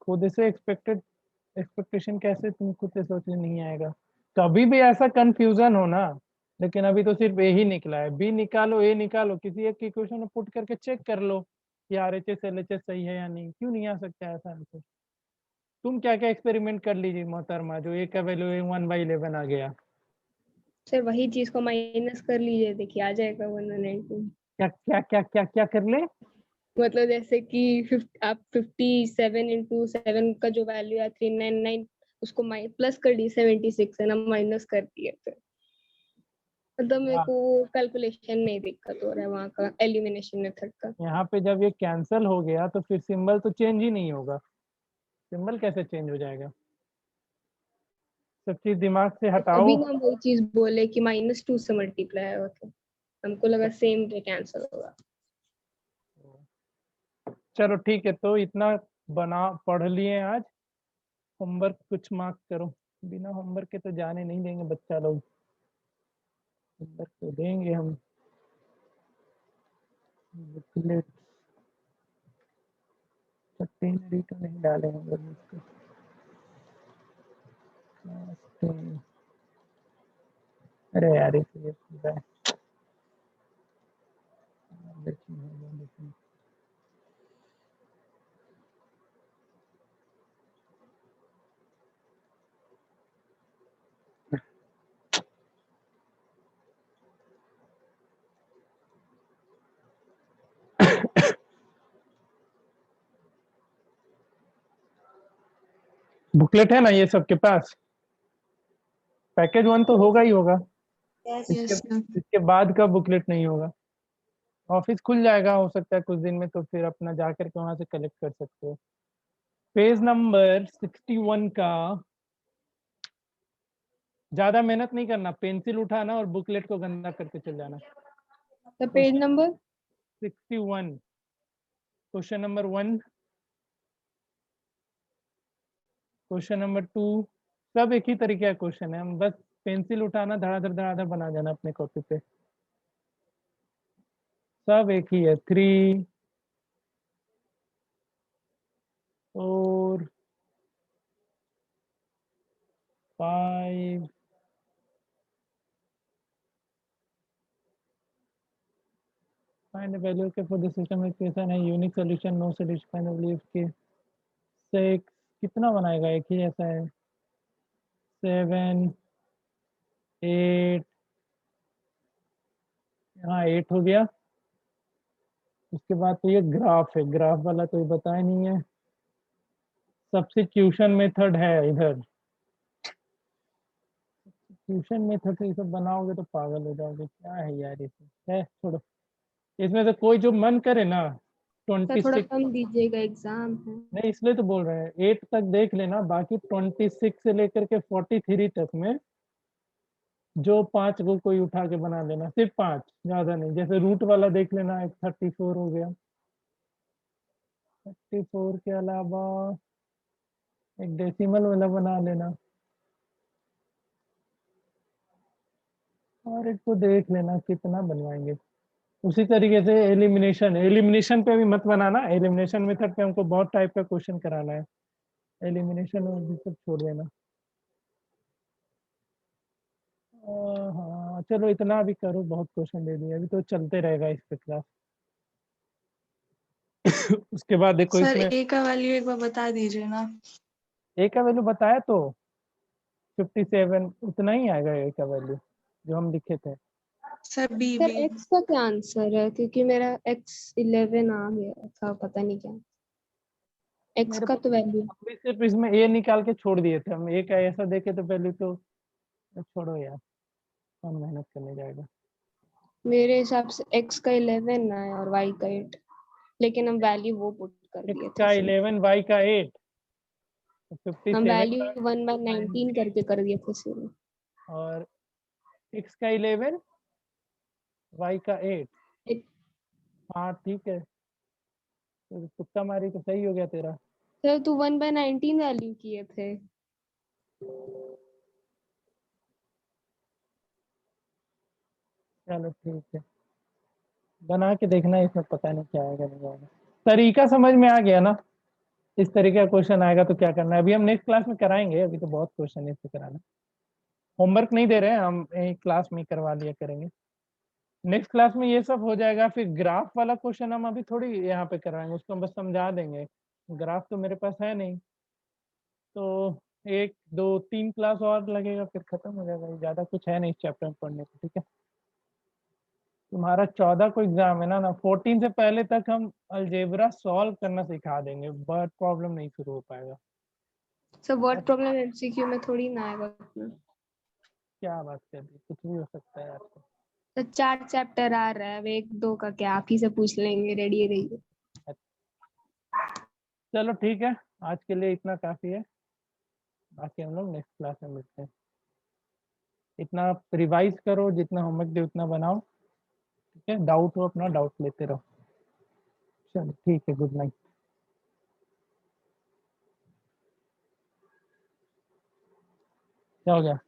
खुद से एक्सपेक्टेशन कैसे तुम खुद से सोच रहे नहीं आएगा? कभी भी ऐसा कंफ्यूजन हो ना, लेकिन अभी तो सिर्फ ए ही निकला है। बी निकालो, ए निकालो, किसी एक इक्वेशन में पुट करके चेक कर लो कि RHS LHS सही है या नहीं। क्यों नहीं आ सकता ऐसा आंसर? तुम क्या क्या एक्सपेरिमेंट कर लीजिए मोहतरमा, जो ए का वैल्यू 1/11 आ गया। सर वही चीज को माइनस कर लीजिए, देखिए आ जाएगा 1/19। क्या क्या क्या क्या क्या कर ले? मतलब जैसे कि आप 57 इंटू 7 का जो वैल्यू है 399, उसको प्लस कर दी 76 है ना, माइनस कर दिए थे। मतलब मेरे हाँ, को कैलकुलेशन में दिक्कत हो रहा है वहाँ का, एलिमिनेशन मेथड का। यहाँ पे जब ये कैंसिल हो गया तो फिर सिंबल तो चेंज ही नहीं होगा। सिंबल कैसे चेंज हो जाएगा? सब चीज दिमाग से हटाओ। अभी ना वही चीज बोले कि -2 से मल्टीप्लाई हो, तो हमको लगा सेम पे कैंसिल होगा। चलो ठीक है, तो इतना बना पढ़ लिए आज। होमवर्क कुछ मार्क करो, बिना होमवर्क के तो जाने नहीं देंगे बच्चा लोग, होमवर्क तो देंगे हम। बुकलेट सेकेंडरी तो नहीं डालेंगे इसको। अरे यार ये पूरा है। देखिए बुकलेट है ना ये सबके पास? पैकेज 1 तो होगा ही होगा, यस इसके बाद का बुकलेट नहीं होगा। ऑफिस खुल जाएगा हो सकता है कुछ दिन में, तो फिर अपना जा करके वहां से कलेक्ट कर सकते हो। पेज नंबर 61 का ज्यादा मेहनत नहीं करना, पेंसिल उठाना और बुकलेट को गंदा करके चल जाना। तो page number 61 question number 1, question number 2, सब एक ही तरीके का क्वेश्चन है, हम बस पेंसिल उठाना धड़ाधड़ धड़ाधड़ बना जाना अपने कॉपी पे, सब एक ही है। 3 4 5 find the value okay for the system equation है, unique solution, no solution, find the value K 6 कितना बनाएगा, एक ही ऐसा है। 7 8 यहाँ 8 हो गया। उसके बाद तो ये ग्राफ है, ग्राफ वाला तो ये बताया नहीं है। सब्स्टिट्यूशन मेथड है इधर, ट्यूशन मेथड से ये सब बनाओगे तो पागल हो जाओगे, क्या है यार इसमें, है छोड़ो। इसमें से कोई जो मन करे ना, सर थोड़ा 26 कम दीजिएगा, एग्जाम है। नहीं इसलिए तो बोल रहे हैं 8 तक देख लेना, बाकी 26 से लेकर के 43 तक में जो 5 को कोई उठा के बना लेना, सिर्फ 5, ज्यादा नहीं। जैसे रूट वाला देख लेना, एक 34 हो गया। 34 के अलावा एक डेसिमल वाला बना लेना, और एक को देख लेना कितना बनवाएंगे। उसी तरीके से एलिमिनेशन, एलिमिनेशन पे भी मत बनाना, एलिमिनेशन मेथड पे हमको बहुत टाइप का क्वेश्चन कराना है, एलिमिनेशन और भी सब छोड़ देना। हाँ चलो इतना भी करो, बहुत क्वेश्चन दे दिए, अभी तो चलते रहेगा इस पे क्लास। उसके बाद देखो सर इसमें ए का वैल्यू एक बार बता दीजिए ना। ए का वैल्यू बताया तो 57 उतना ही आएगा ए का वैल्यू जो हम लिखे थे। Sir B sir B X का क्या आंसर है, क्योंकि मेरा x11 आ गया था, पता नहीं क्या एक्स मेरे का पास तो वैल्यू। हम भी सिर्फ इसमें ए निकाल के छोड़ दिए थे, हम ए का ऐसा देखे तो वैल्यू तो छोड़ो यार, कौन मेहनत करने जाएगा। मेरे हिसाब से x का 11 है और y का 8, लेकिन हम वैल्यू वो पुट कर एक्स दिए का थे। 11 वाई का 8, तो हम 57 वैल्यू 1/19 करके कर दिए थे शुरू। और एक्स का 11 वाई का 8, हाँ ठीक है, तो तुक्का मारी तो सही हो गया तेरा। सर तू 1/19 वैल्यू किए थे। चलो ठीक है, बना के देखना, इसमें पता नहीं क्या आएगा नहीं आएगा। तरीका समझ में आ गया ना, इस तरीके का क्वेश्चन आएगा तो क्या करना है, अभी हम नेक्स्ट क्लास में कराएंगे, अभी तो बहुत क्वेश्चन है इससे कराना। होमवर्क नहीं दे रहे हैं हम, एक क्लास में करवा लिया करेंगे। नेक्स्ट क्लास में ये सब हो जाएगा, फिर ग्राफ वाला क्वेश्चन हम अभी थोड़ी यहाँ पे कराएंगे, उसको हम बस समझा देंगे, ग्राफ तो मेरे पास है नहीं, तो 1 2 3 क्लास और लगेगा फिर खत्म हो जाएगा, ज्यादा कुछ है नहीं इस चैप्टर में पढ़ने को, ठीक है। तुम्हारा 14 को एग्जाम है ना 14 से पहले तक हम अलजेब्रा सॉल्व करना सिखा देंगे, बट प्रॉब्लम नहीं शुरू हो पाएगा। सर वर्ड प्रॉब्लम एमसीक्यू में थोड़ी ना आएगा उतना। क्या बात कर रही, कुछ भी हो सकता है आपको। तो 4 चैप्टर आ रहा है, अब 1-2 का क्या आप ही से पूछ लेंगे, रेडी रहिए। चलो ठीक है, आज के लिए इतना काफी है, बाकी हम लोग नेक्स्ट क्लास में मिलते हैं। इतना रिवाइज करो, जितना होमवर्क दे उतना बनाओ, ठीक है। डाउट हो अपना डाउट लेते रहो। चलो ठीक है, गुड नाइट। क्या हो गया?